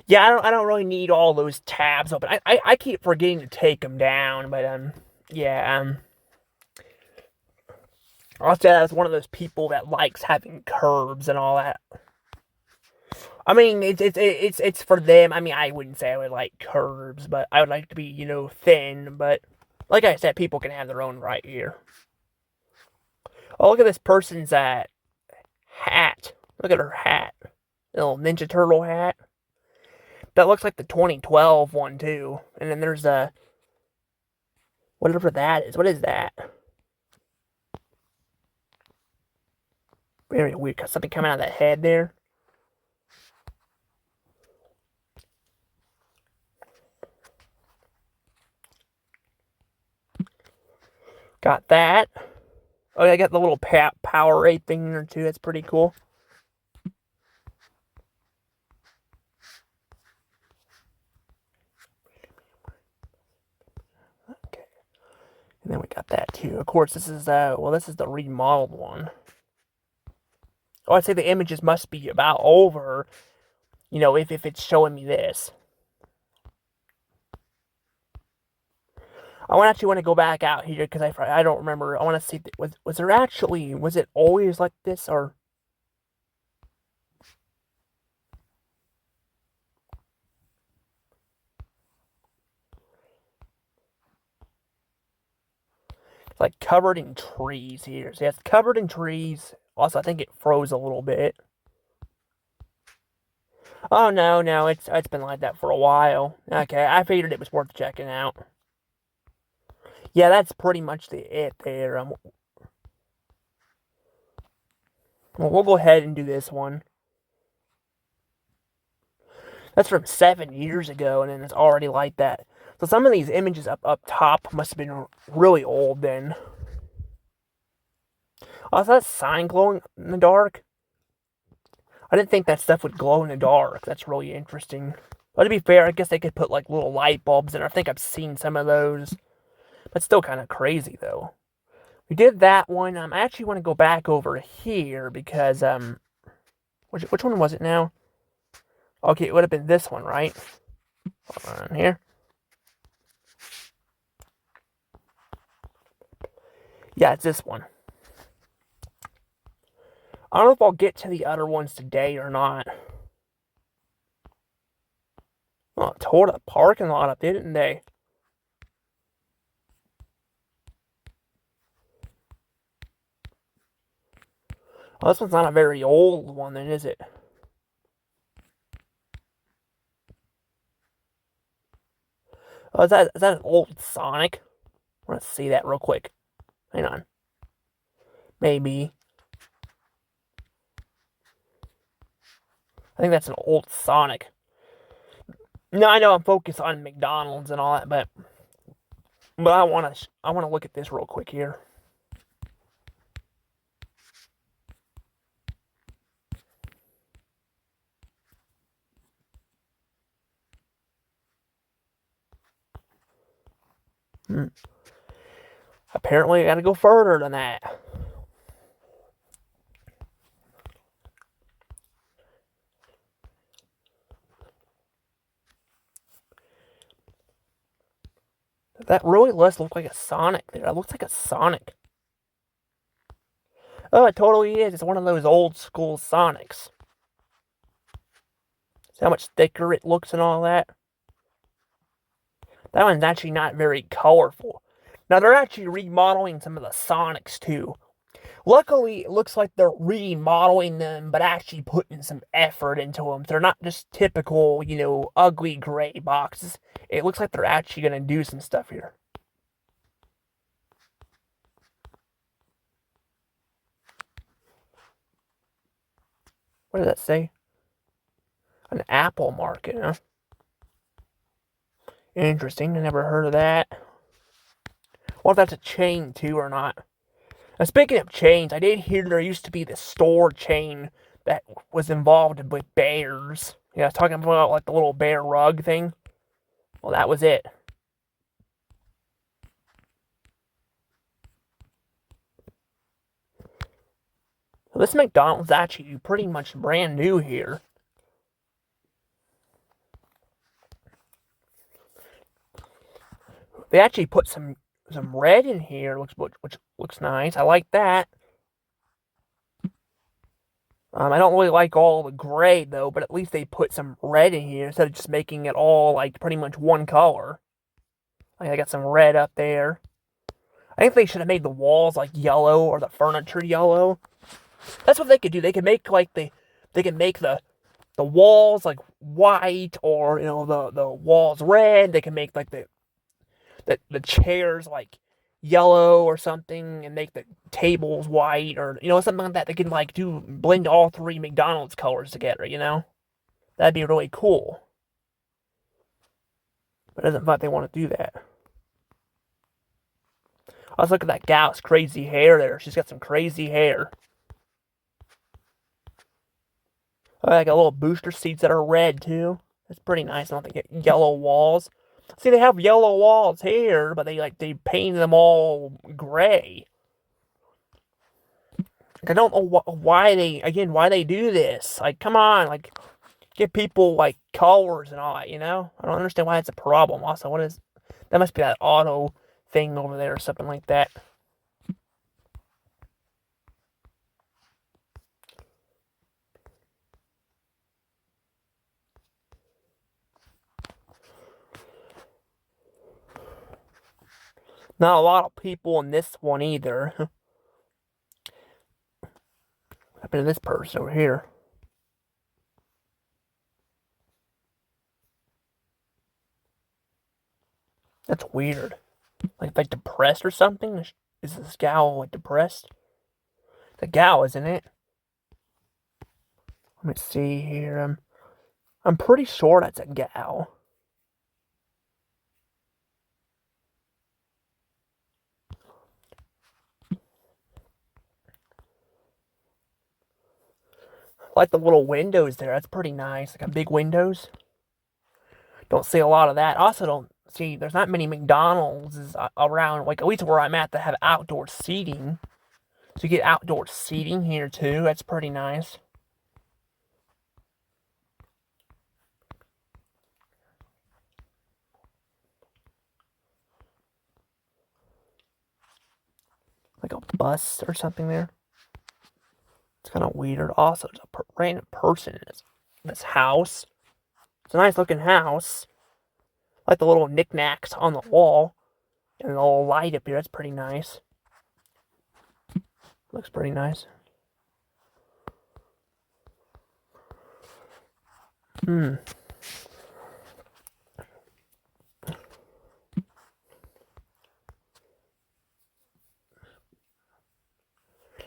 Speaker 1: yeah, I don't really need all those tabs open. I keep forgetting to take them down, but yeah, I'll say I was one of those people that likes having curves and all that. I mean, it's for them. I mean, I wouldn't say I would like curves, but I would like to be, thin. But like I said, people can have their own right here. Oh, look at this person's hat. Look at her hat. Little Ninja Turtle hat. That looks like the 2012 one too. And then there's whatever that is. What is that? Very weird. Got something coming out of the head there. Got that. Oh, yeah, I got the little Powerade thing there too. That's pretty cool. Okay. And then we got that too. Of course, this is this is the remodeled one. Oh, I'd say the images must be about over, if it's showing me this. I actually want to go back out here because I don't remember. I want to see, was it always like this, or? It's like covered in trees here. So yeah, it's covered in trees. Also, I think it froze a little bit. Oh no, it's been like that for a while. Okay, I figured it was worth checking out. Yeah, that's pretty much it there. Well, we'll go ahead and do this one. That's from 7 years ago, and then it's already like that. So some of these images up top must have been really old then. Oh, is that sign glowing in the dark? I didn't think that stuff would glow in the dark. That's really interesting. But to be fair, I guess they could put like little light bulbs in. I think I've seen some of those. But still kind of crazy though. We did that one. I actually want to go back over here because which one was it now? Okay, it would have been this one, right? Hold on here. Yeah, it's this one. I don't know if I'll get to the other ones today or not. Oh, tore the parking lot up, didn't they? Well, this one's not a very old one then, is it? Oh, is that an old Sonic? Let's see that real quick. Hang on. Maybe. I think that's an old Sonic. No, I know I'm focused on McDonald's and all that, but I want to look at this real quick here. Apparently, I got to go further than that. That really does look like a Sonic there. It looks like a Sonic. Oh, it totally is. It's one of those old school Sonics. See how much thicker it looks and all that? That one's actually not very colorful. Now, they're actually remodeling some of the Sonics, too. Luckily, it looks like they're remodeling them, but actually putting some effort into them. They're not just typical, ugly gray boxes. It looks like they're actually going to do some stuff here. What does that say? An Apple Market, huh? Interesting. I never heard of that. Well, if that's a chain, too, or not. Now, speaking of chains, I did hear there used to be this store chain that was involved with bears. Yeah, I was talking about like the little bear rug thing. Well, that was it. So this McDonald's actually pretty much brand new here. They actually put some red in here, which looks nice. I like that. I don't really like all the gray though, but at least they put some red in here instead of just making it all like pretty much one color. Like I got some red up there. I think they should have made the walls like yellow or the furniture yellow. That's what they could do. They could make like the walls like white, or the walls red. They can make like the chairs like yellow or something, and make the tables white, or something like that. They can like blend all three McDonald's colors together. That'd be really cool. But it doesn't look like they want to do that. Let's look at that gal's crazy hair there. She's got some crazy hair. I got little booster seats that are red too. That's pretty nice. I don't think they get yellow walls. See, they have yellow walls here, but they painted them all gray. I don't know why they do this. Like, come on, like, give people like colors and all that. I don't understand why it's a problem. Also, that must be that auto thing over there or something like that. Not a lot of people in this one either. What happened to this person over here? That's weird. Like depressed or something? Is this gal like depressed? The gal, isn't it? Let me see here. I'm pretty sure that's a gal. I like the little windows there. That's pretty nice. Like a big windows. Don't see a lot of that. Also don't see, there's not many McDonald's around, like at least where I'm at, that have outdoor seating. So you get outdoor seating here too. That's pretty nice. Like a bus or something there. It's kind of weird. Also, there's a random person in this house. It's a nice looking house. I like the little knickknacks on the wall. And the little light up here. That's pretty nice. Looks pretty nice.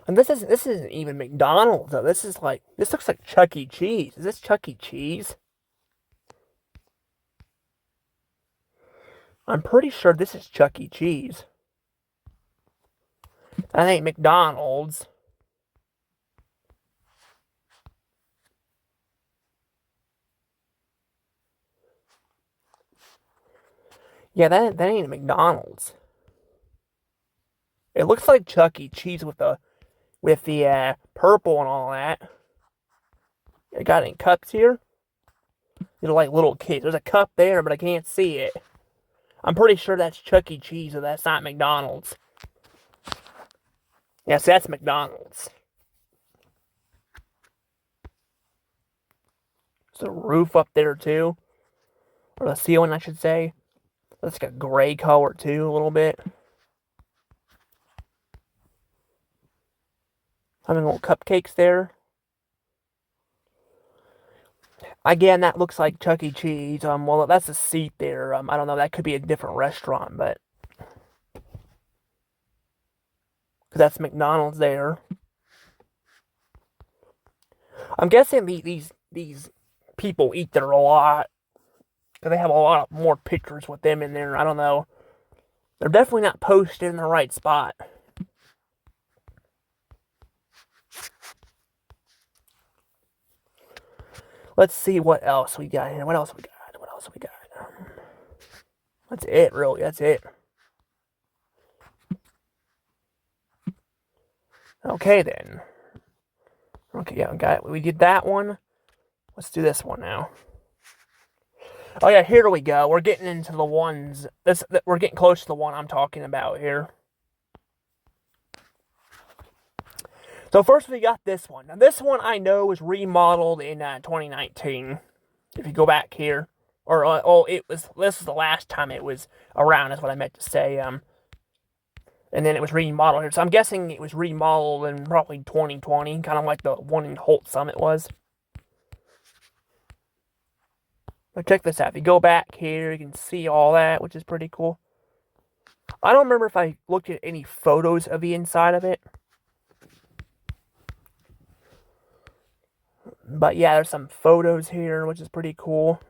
Speaker 1: And this isn't even McDonald's though. This looks like Chuck E. Cheese. Is this Chuck E. Cheese? I'm pretty sure this is Chuck E. Cheese. That ain't McDonald's. Yeah, that ain't McDonald's. It looks like Chuck E. Cheese with the purple and all that. I got any cups here? These are like little kids. There's a cup there, but I can't see it. I'm pretty sure that's Chuck E. Cheese, so that's not McDonald's. Yes, that's McDonald's. There's a roof up there too. Or the ceiling, I should say. That's like a gray color too, a little bit. Having little cupcakes there. Again, that looks like Chuck E. Cheese. Well, that's a seat there. I don't know. That could be a different restaurant, but because that's McDonald's there. I'm guessing these people eat there a lot. Because they have a lot more pictures with them in there. I don't know. They're definitely not posted in the right spot. Let's see what else we got here. What else we got? That's it, really. That's it. Okay, then. Okay, yeah, we got it. We did that one. Let's do this one now. Oh, yeah, here we go. We're getting into the ones. We're getting close to the one I'm talking about here. So first we got this one. Now this one I know was remodeled in 2019. If you go back here, or this is the last time it was around, is what I meant to say. And then it was remodeled here. So I'm guessing it was remodeled in probably 2020, kind of like the one in Holt Summit was. But check this out. If you go back here, you can see all that, which is pretty cool. I don't remember if I looked at any photos of the inside of it. But yeah, there's some photos here, which is pretty cool.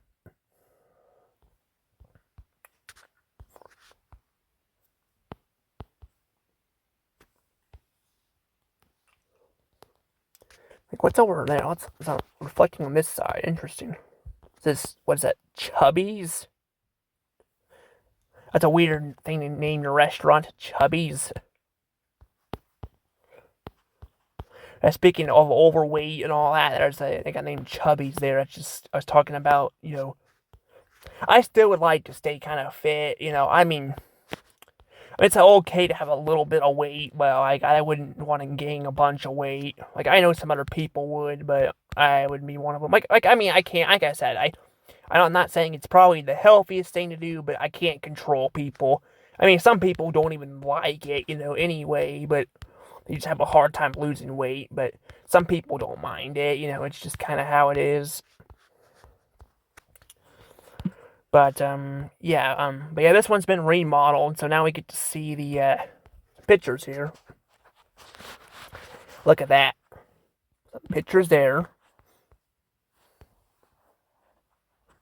Speaker 1: Like, what's over there? What's reflecting on this side? Interesting. What is that? Chubby's? That's a weird thing to name your restaurant, Chubby's. Speaking of overweight and all that, they got named Chubby's there. I was talking about, I still would like to stay kind of fit, I mean, it's okay to have a little bit of weight, but I wouldn't want to gain a bunch of weight. Like, I know some other people would, but I wouldn't be one of them. I mean, I can't, like I said, I'm not saying it's probably the healthiest thing to do, but I can't control people. I mean, some people don't even like it, anyway, but they just have a hard time losing weight, but some people don't mind it, it's just kind of how it is. But, yeah, this one's been remodeled, so now we get to see the, pictures here. Look at that. Some pictures there.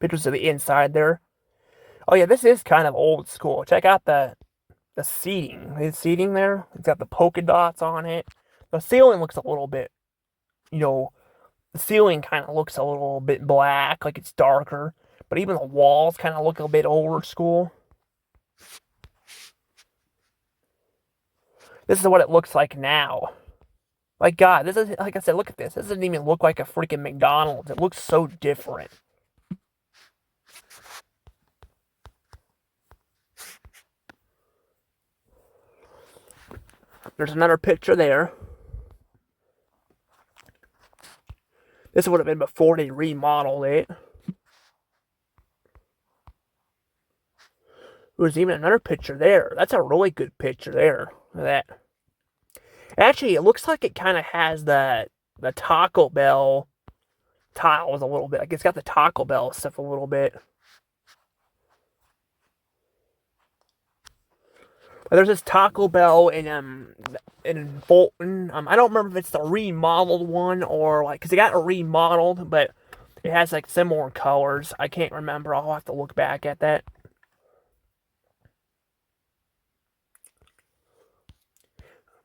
Speaker 1: Pictures of the inside there. Oh yeah, this is kind of old school. Check out the seating. The seating there. It's got the polka dots on it. The ceiling looks a little bit, you know, the ceiling kind of looks a little bit black, like it's darker. But even the walls kind of look a bit older school. This is what it looks like now. Like, God, this is, like I said, look at this. This doesn't even look like a freaking McDonald's. It looks so different. There's another picture there. This would have been before they remodeled it. There's even another picture there. That's a really good picture there. Look at that. Actually, it looks like it kind of has the Taco Bell tiles a little bit. Like it's got the Taco Bell stuff a little bit. There's this Taco Bell in Bolton. I don't remember if it's the remodeled one or like, cause it got remodeled, but it has like similar colors. I can't remember. I'll have to look back at that.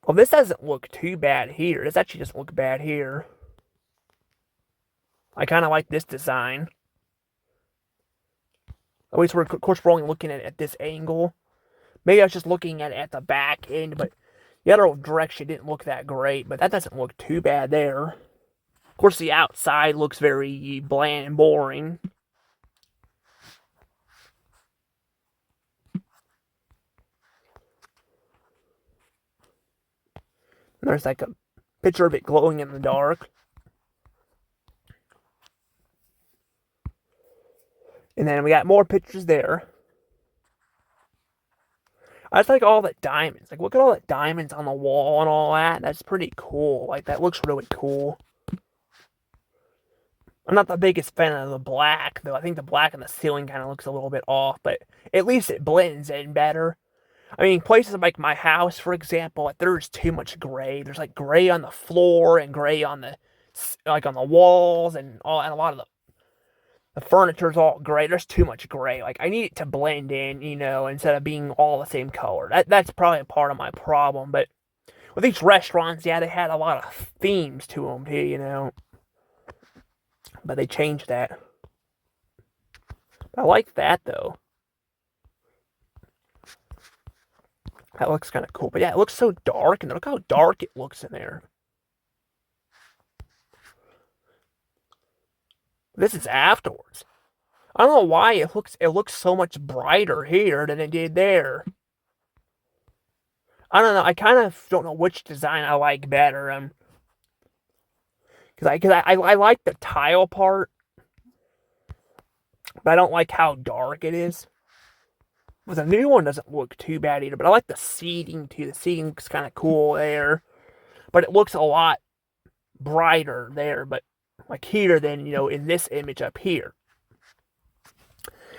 Speaker 1: Well, this doesn't look too bad here. This actually doesn't look bad here. I kind of like this design. At least of course, we're only looking at this angle. Maybe I was just looking at the back end, but the other direction didn't look that great. But that doesn't look too bad there. Of course, the outside looks very bland and boring. And there's like a picture of it glowing in the dark. And then we got more pictures there. I just like all the diamonds. Like, look at all the diamonds on the wall and all that. That's pretty cool. Like, that looks really cool. I'm not the biggest fan of the black, though. I think the black on the ceiling kind of looks a little bit off, but at least it blends in better. I mean, places like my house, for example, like there's too much gray. There's like gray on the floor and gray on the on the walls and all, and a lot of the furniture's all gray. There's too much gray. Like I need it to blend in, instead of being all the same color. That's probably a part of my problem. But with these restaurants, yeah, they had a lot of themes to them too, But they changed that. I like that though. That looks kind of cool. But yeah, it looks so dark, and look how dark it looks in there. This is afterwards. I don't know why it looks so much brighter here than it did there. I don't know. I kind of don't know which design I like better. Because I like the tile part, but I don't like how dark it is. But the new one doesn't look too bad either. But I like the seating too. The seating looks kind of cool there, but it looks a lot brighter there. But like here than in this image up here.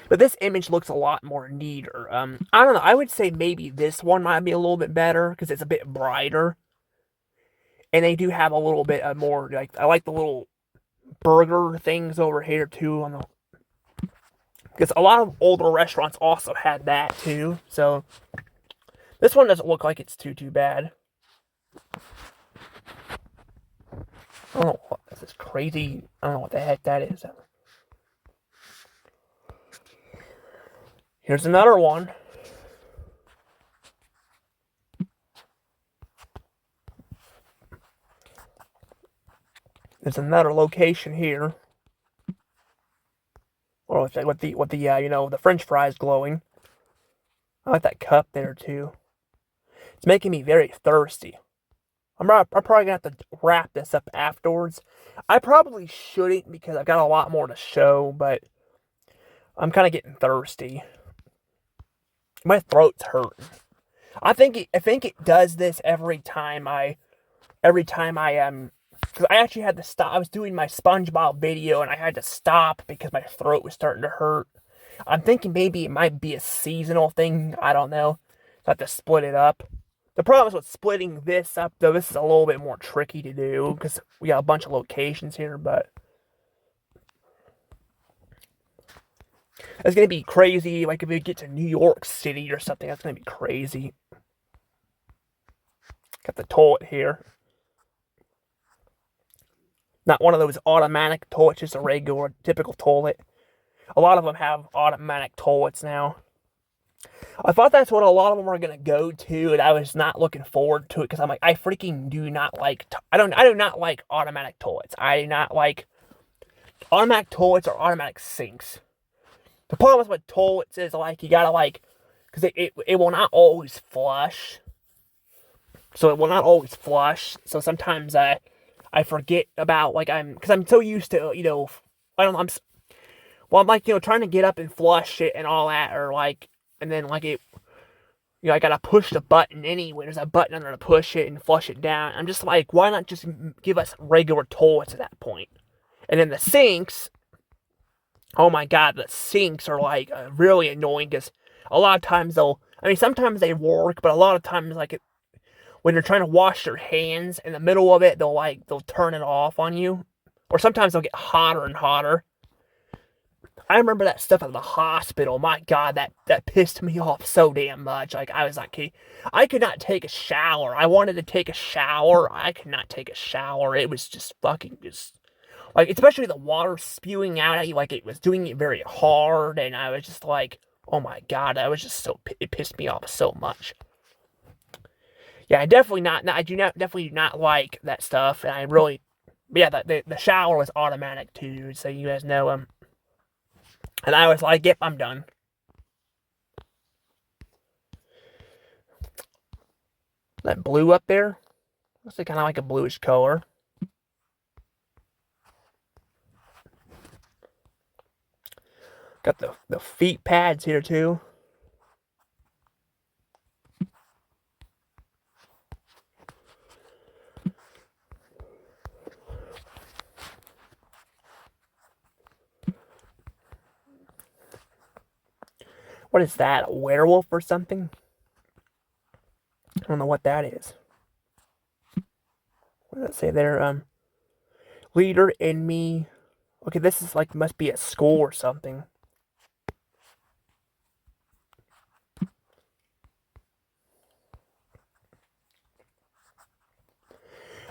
Speaker 1: But this image looks a lot more neater. I don't know. I would say maybe this one might be a little bit better because it's a bit brighter. And they do have a little bit of more, like, I like the little burger things over here too because a lot of older restaurants also had that too. So this one doesn't look like it's too bad. I don't know what this is crazy. I don't know what the heck that is. Here's another one. There's another location here. Or with the French fries glowing. I like that cup there too. It's making me very thirsty. I'm probably gonna have to wrap this up afterwards. I probably shouldn't because I've got a lot more to show, but I'm kind of getting thirsty. My throat's hurting. I think it does this every time I because I actually had to stop. I was doing my SpongeBob video and I had to stop because my throat was starting to hurt. I'm thinking maybe it might be a seasonal thing. I don't know. So I have to split it up. The problem is with splitting this up, though, this is a little bit more tricky to do because we got a bunch of locations here, but It's gonna be crazy. Like if we get to New York City or something, that's gonna be crazy. Got the toilet here. Not one of those automatic toilets, just a regular, typical toilet. A lot of them have automatic toilets now. I thought that's what a lot of them were gonna go to, and I was not looking forward to it because I'm like, I freaking do not like. I do not like automatic toilets. I do not like automatic toilets or automatic sinks. The problem with toilets is like you gotta like, because it will not always flush. So it will not always flush. So sometimes I forget about like because I'm so used to I don't know I'm like trying to get up and flush it and all that or like and then like it I gotta push the button anyway. There's a button under to push it and flush it down. I'm just like, why not just give us regular toilets at that point? And then the sinks, oh my god, the sinks are like really annoying because a lot of times sometimes they work, but a lot of times like when you're trying to wash your hands in the middle of it, they'll turn it off on you, or sometimes they'll get hotter and hotter. I remember that stuff at the hospital. My god, that pissed me off so damn much. Like I was like, I could not take a shower. I wanted to take a shower. I could not take a shower. It was just fucking just like, especially the water spewing out at you, like it was doing it very hard, and I was just like, oh my god, it pissed me off so much. Yeah, I definitely definitely do not like that stuff, and I really, yeah, the shower was automatic too, so you guys know and I was like, yep, I'm done. That blue up there, looks like kind of like a bluish color. Got the feet pads here too. What is that? A werewolf or something? I don't know what that is. What does it say there? Leader in me. Okay, this is like, must be at school or something.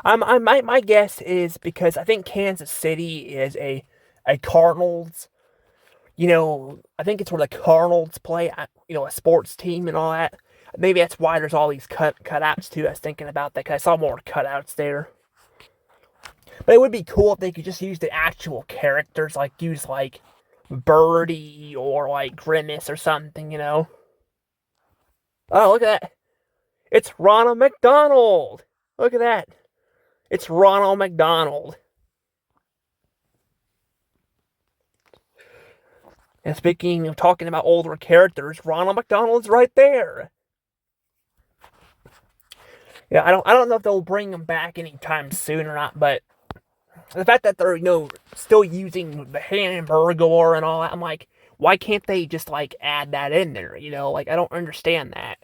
Speaker 1: My guess is because I think Kansas City is a Cardinals. I think it's where the Cardinals play. A sports team and all that. Maybe that's why there's all these cutouts too. I was thinking about that because I saw more cutouts there. But it would be cool if they could just use the actual characters, like use like Birdie or like Grimace or something. Oh, look at that! It's Ronald McDonald. Look at that! It's Ronald McDonald. And speaking of talking about older characters, Ronald McDonald's right there. Yeah, I don't know if they'll bring him back anytime soon or not, but the fact that they're still using the hamburger and all that, I'm like, why can't they just like add that in there? Like I don't understand that.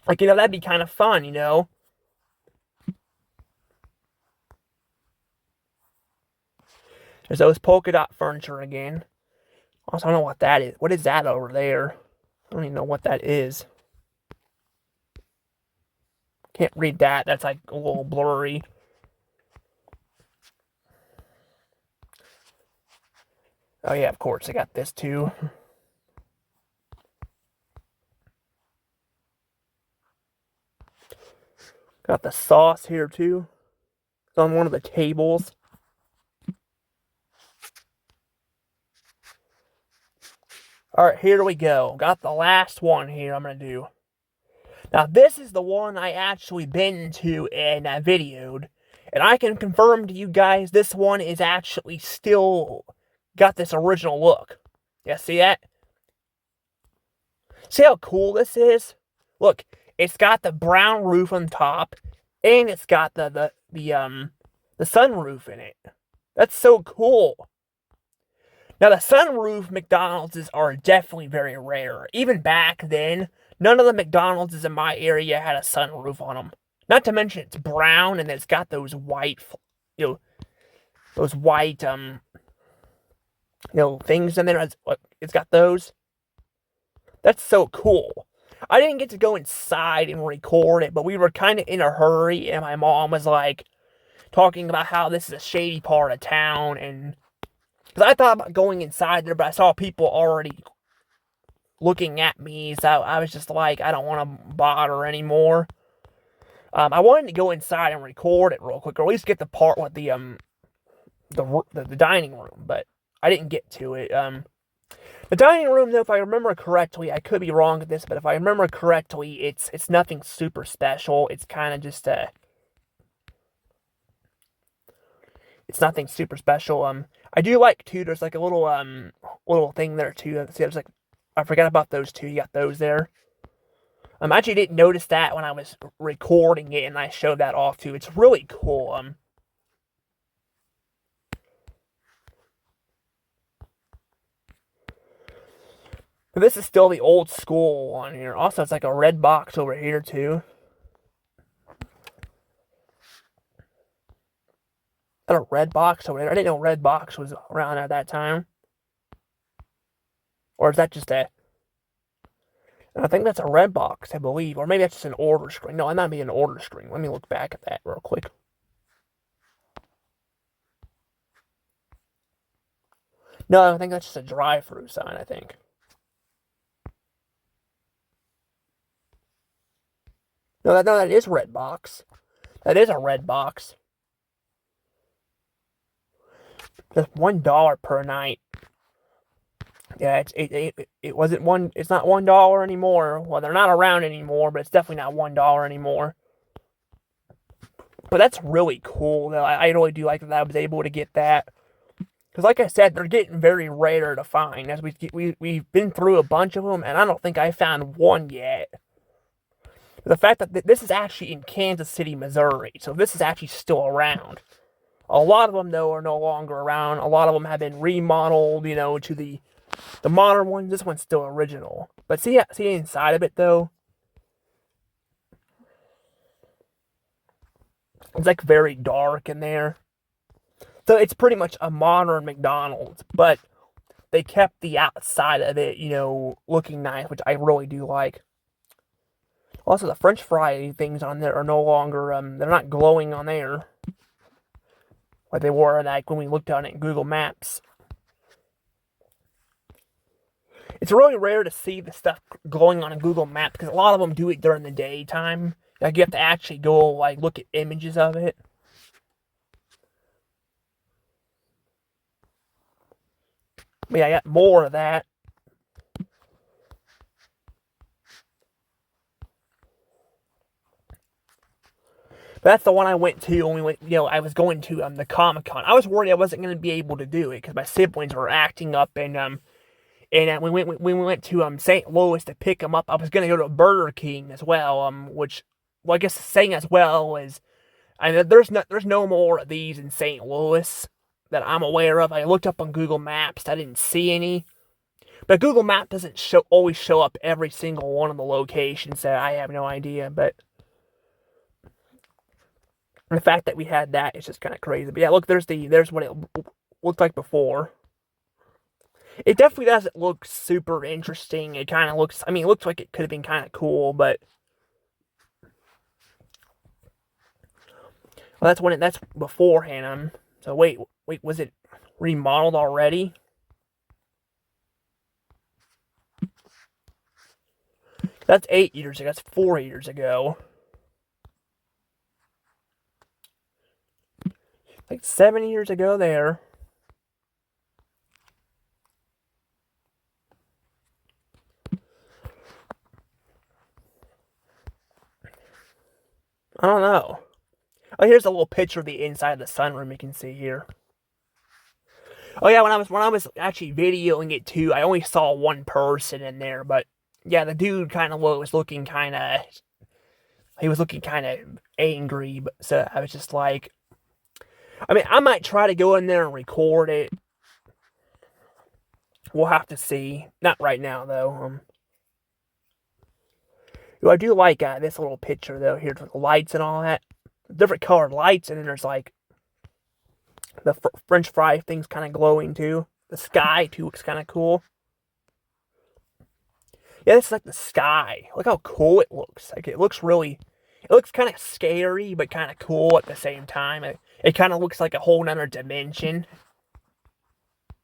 Speaker 1: Like that'd be kind of fun. There's those polka dot furniture again. Also, I don't know what that is. What is that over there? I don't even know what that is. Can't read that. That's like a little blurry. Oh yeah, of course. I got this too. Got the sauce here too. It's on one of the tables. Alright, here we go. Got the last one here I'm going to do. Now, this is the one I actually been to and videoed. And I can confirm to you guys, this one is actually still got this original look. Yeah, see that? See how cool this is? Look, it's got the brown roof on top, and it's got the sunroof in it. That's so cool. Now, the sunroof McDonald's are definitely very rare. Even back then, none of the McDonald's in my area had a sunroof on them. Not to mention it's brown and it's got those white, things in there. It's got those. That's so cool. I didn't get to go inside and record it, but we were kind of in a hurry, and my mom was like talking about how this is a shady part of town, and because I thought about going inside there, but I saw people already looking at me, so I was just like, I don't want to bother anymore. I wanted to go inside and record it real quick, or at least get the part with the dining room, but I didn't get to it. The dining room, though, if I remember correctly, I could be wrong with this, but if I remember correctly, it's nothing super special. It's kind of just it's nothing super special. I do like too. There's like a little thing there too. See, there's like, I forgot about those two. You got those there. I actually didn't notice that when I was recording it, and I showed that off too. It's really cool. But this is still the old school one here. Also, it's like a red box over here too. Is that a red box over there? I didn't know red box was around at that time. Or is that just a... I think that's a red box, I believe. Or maybe that's just an order screen. No, it might be an order screen. Let me look back at that real quick. No, I think that's just a drive-through sign, I think. No, that is red box. That is a red box. Just $1 per night. Yeah, it wasn't one. It's not $1 anymore. Well, they're not around anymore, but it's definitely not $1 anymore. But that's really cool, though. I really do like that I was able to get that. Because, like I said, they're getting very rare to find. As we've been through a bunch of them, and I don't think I found one yet. The fact that this is actually in Kansas City, Missouri, so this is actually still around. A lot of them, though, are no longer around. A lot of them have been remodeled, to the modern ones. This one's still original. But see inside of it, though? It's like very dark in there. So it's pretty much a modern McDonald's, but they kept the outside of it, looking nice, which I really do like. Also, the French fry things on there are no longer, they're not glowing on there like they were like when we looked on it in Google Maps. It's really rare to see the stuff glowing on a Google Map because a lot of them do it during the daytime. Like you have to actually go like look at images of it. But yeah, I got more of that. But that's the one I went to when we went, I was going to the Comic-Con. I was worried I wasn't going to be able to do it because my siblings were acting up, and we went to St. Louis to pick them up. I was going to go to Burger King as well, which, well, I guess saying as well is, there's no more of these in St. Louis that I'm aware of. I looked up on Google Maps, I didn't see any. But Google Maps doesn't always show up every single one of the locations, so I have no idea, but the fact that we had that is just kind of crazy. But yeah, look, there's what it looked like before. It definitely doesn't look super interesting. It kind of looks, it looks like it could have been kind of cool, but well, that's beforehand. So wait, was it remodeled already? That's 8 years ago. That's 4 years ago. Like 7 years ago there. I don't know. Oh, here's a little picture of the inside of the sunroom you can see here. Oh yeah, when I was actually videoing it too, I only saw one person in there, but yeah, the dude kind of was looking kind of, he was looking kind of angry, but so I was just like, I might try to go in there and record it. We'll have to see. Not right now, though. I do like this little picture, though, here with the lights and all that. Different colored lights, and then there's, like, the French fry thing's kind of glowing, too. The sky, too, looks kind of cool. Yeah, this is like the sky. Look how cool it looks. Like, it looks kind of scary, but kind of cool at the same time. It kind of looks like a whole nother dimension,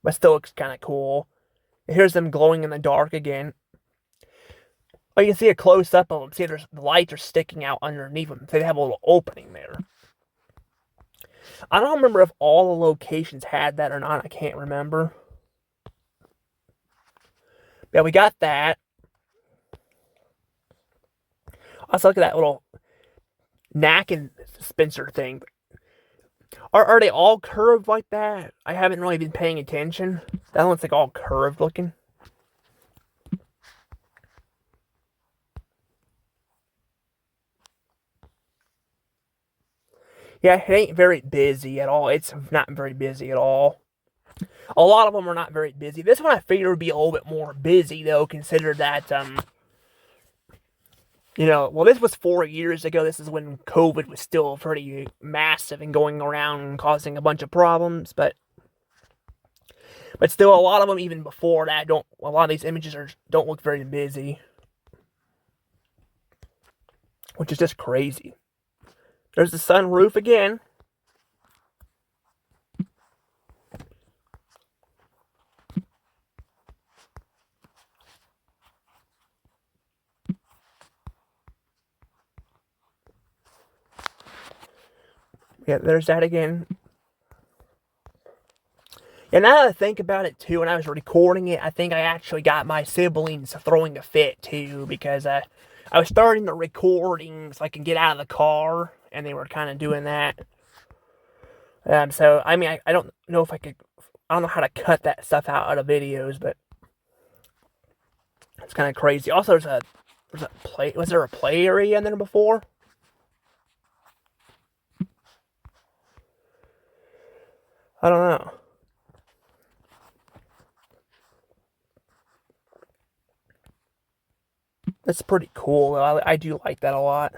Speaker 1: but still looks kind of cool. Here's them glowing in the dark again. Oh, you can see a close-up of them. See, the lights are sticking out underneath them. So they have a little opening there. I don't remember if all the locations had that or not. I can't remember. Yeah, we got that. Also, look at that little knacking dispenser thing. Are they all curved like that? I haven't really been paying attention. That one's like all curved looking. Yeah, it ain't very busy at all. It's not very busy at all. A lot of them are not very busy. This one I figured would be a little bit more busy though, consider that well, this was 4 years ago. This is when COVID was still pretty massive and going around and causing a bunch of problems, but still, a lot of them even before that don't. A lot of these images don't look very busy, which is just crazy. There's the sunroof again. Yeah, there's that again. And now that I think about it too, when I was recording it, I think I actually got my siblings throwing a fit too, because I was starting the recording so I can get out of the car, and they were kind of doing that. So I mean, I don't know if I don't know how to cut that stuff out of videos, but it's kind of crazy. Also, was there a play area in there before? I don't know. That's pretty cool. I do like that a lot.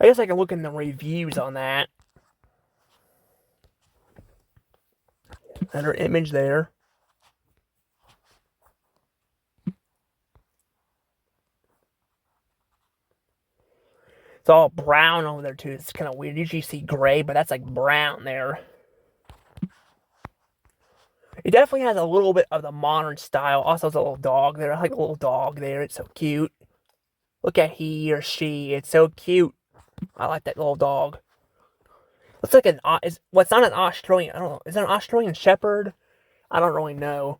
Speaker 1: I guess I can look in the reviews on that. Another image there. It's all brown over there too. It's kind of weird. Usually you see gray, but that's like brown there. It definitely has a little bit of the modern style. Also, there's a little dog there. I like a little dog there. It's so cute. Look at he or she. It's so cute. I like that little dog. Looks like it's not an Australian. I don't know. Is it an Australian Shepherd? I don't really know.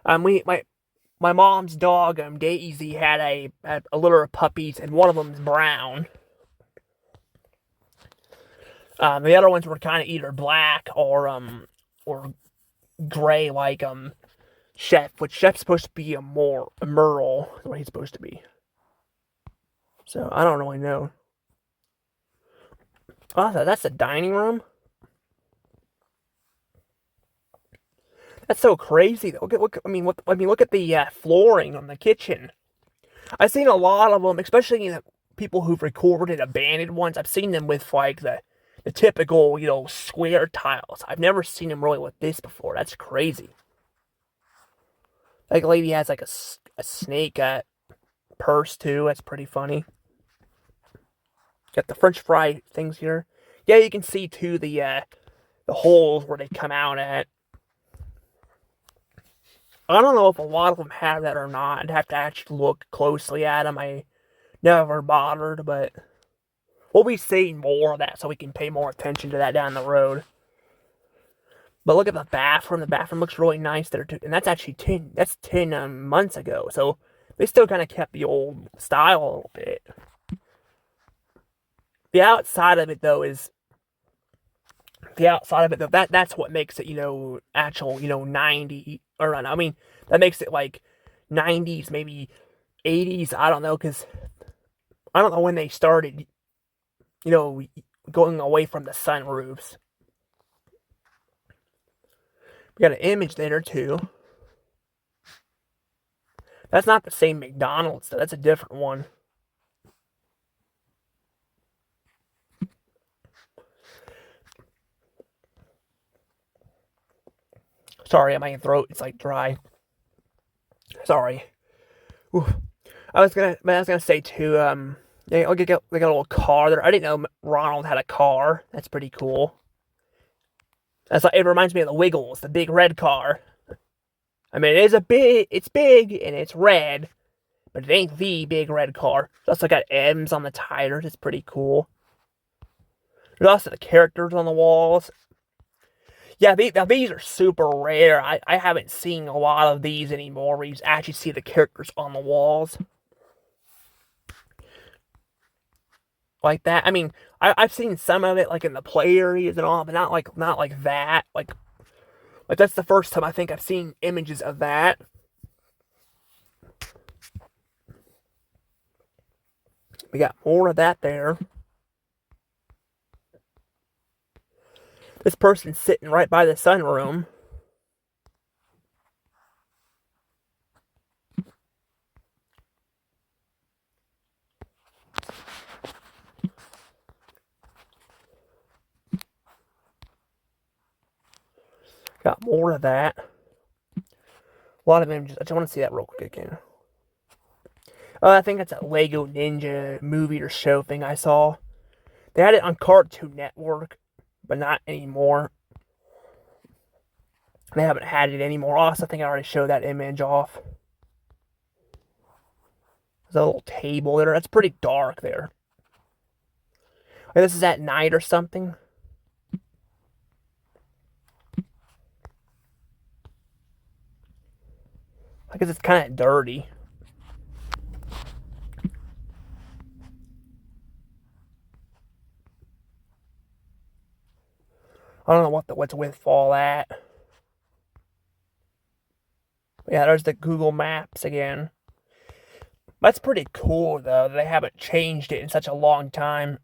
Speaker 1: My mom's dog, Daisy, had a litter of puppies, and one of them's brown. The other ones were kind of either black or gray, like Chef, which Chef's supposed to be a Merle, is what he's supposed to be. So I don't really know. Oh, that's the dining room. That's so crazy though. Look at the flooring on the kitchen. I've seen a lot of them, especially people who've recorded abandoned ones. I've seen them with like the typical, square tiles. I've never seen them really with this before. That's crazy. Like, a lady has like a snake purse too. That's pretty funny. Got the French fry things here. Yeah, you can see too the holes where they come out at. I don't know if a lot of them have that or not. I'd have to actually look closely at them. I never bothered, but we'll be seeing more of that so we can pay more attention to that down the road. But look at the bathroom. The bathroom looks really nice there too. And that's actually 10 months ago. So they still kind of kept the old style a little bit. The outside of it though that's what makes it, actual, 90, or I mean, that makes it like 90s, maybe 80s, I don't know, because I don't know when they started, going away from the sunroofs. We got an image there, too. That's not the same McDonald's, though. That's a different one. Sorry, my throat is like dry. Sorry. Oof. I was gonna say too. Yeah, they got a little car there. I didn't know Ronald had a car. That's pretty cool. That's like, it reminds me of the Wiggles, the big red car. I mean, it's big and it's red, but it ain't the big red car. It's also got M's on the tires. It's pretty cool. There's also the characters on the walls. Yeah, these are super rare. I haven't seen a lot of these anymore where you actually see the characters on the walls. Like that. I mean, I've seen some of it like in the play areas and all, but not like that. Like that's the first time I think I've seen images of that. We got more of that there. This person's sitting right by the sunroom. Got more of that. A lot of images. I just want to see that real quick again. I think that's a Lego Ninja movie or show thing I saw. They had it on Cartoon Network, but not anymore. They haven't had it anymore. Also, I think I already showed that image off. There's a little table there. That's pretty dark there. This is at night or something. I guess it's kind of dirty. I don't know what's with all that. Yeah, there's the Google Maps again. That's pretty cool though. They haven't changed it in such a long time.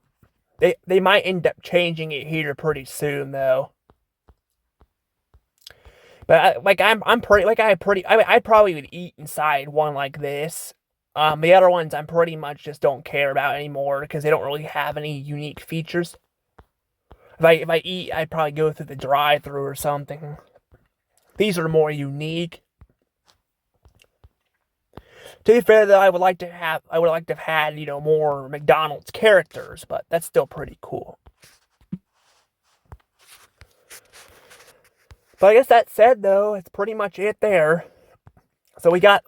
Speaker 1: They might end up changing it here pretty soon though. But I probably would eat inside one like this. The other ones I pretty much just don't care about anymore because they don't really have any unique features. If I eat, I'd probably go through the drive-through or something. These are more unique. To be fair, though, I would like to have had, more McDonald's characters, but that's still pretty cool. But I guess that said, though, it's pretty much it there. So we got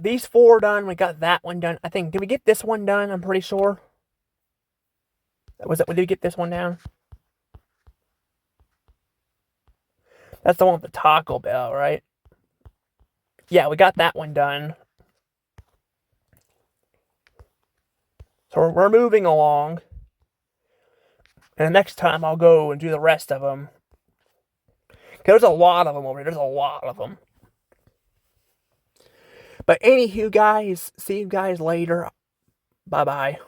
Speaker 1: these 4 done. We got that one done. I think, did we get this one done? I'm pretty sure. Did we get this one down? That's the one with the Taco Bell, right? Yeah, we got that one done. So we're moving along. And next time I'll go and do the rest of them. There's a lot of them over here. There's a lot of them. But anywho, guys, see you guys later. Bye-bye.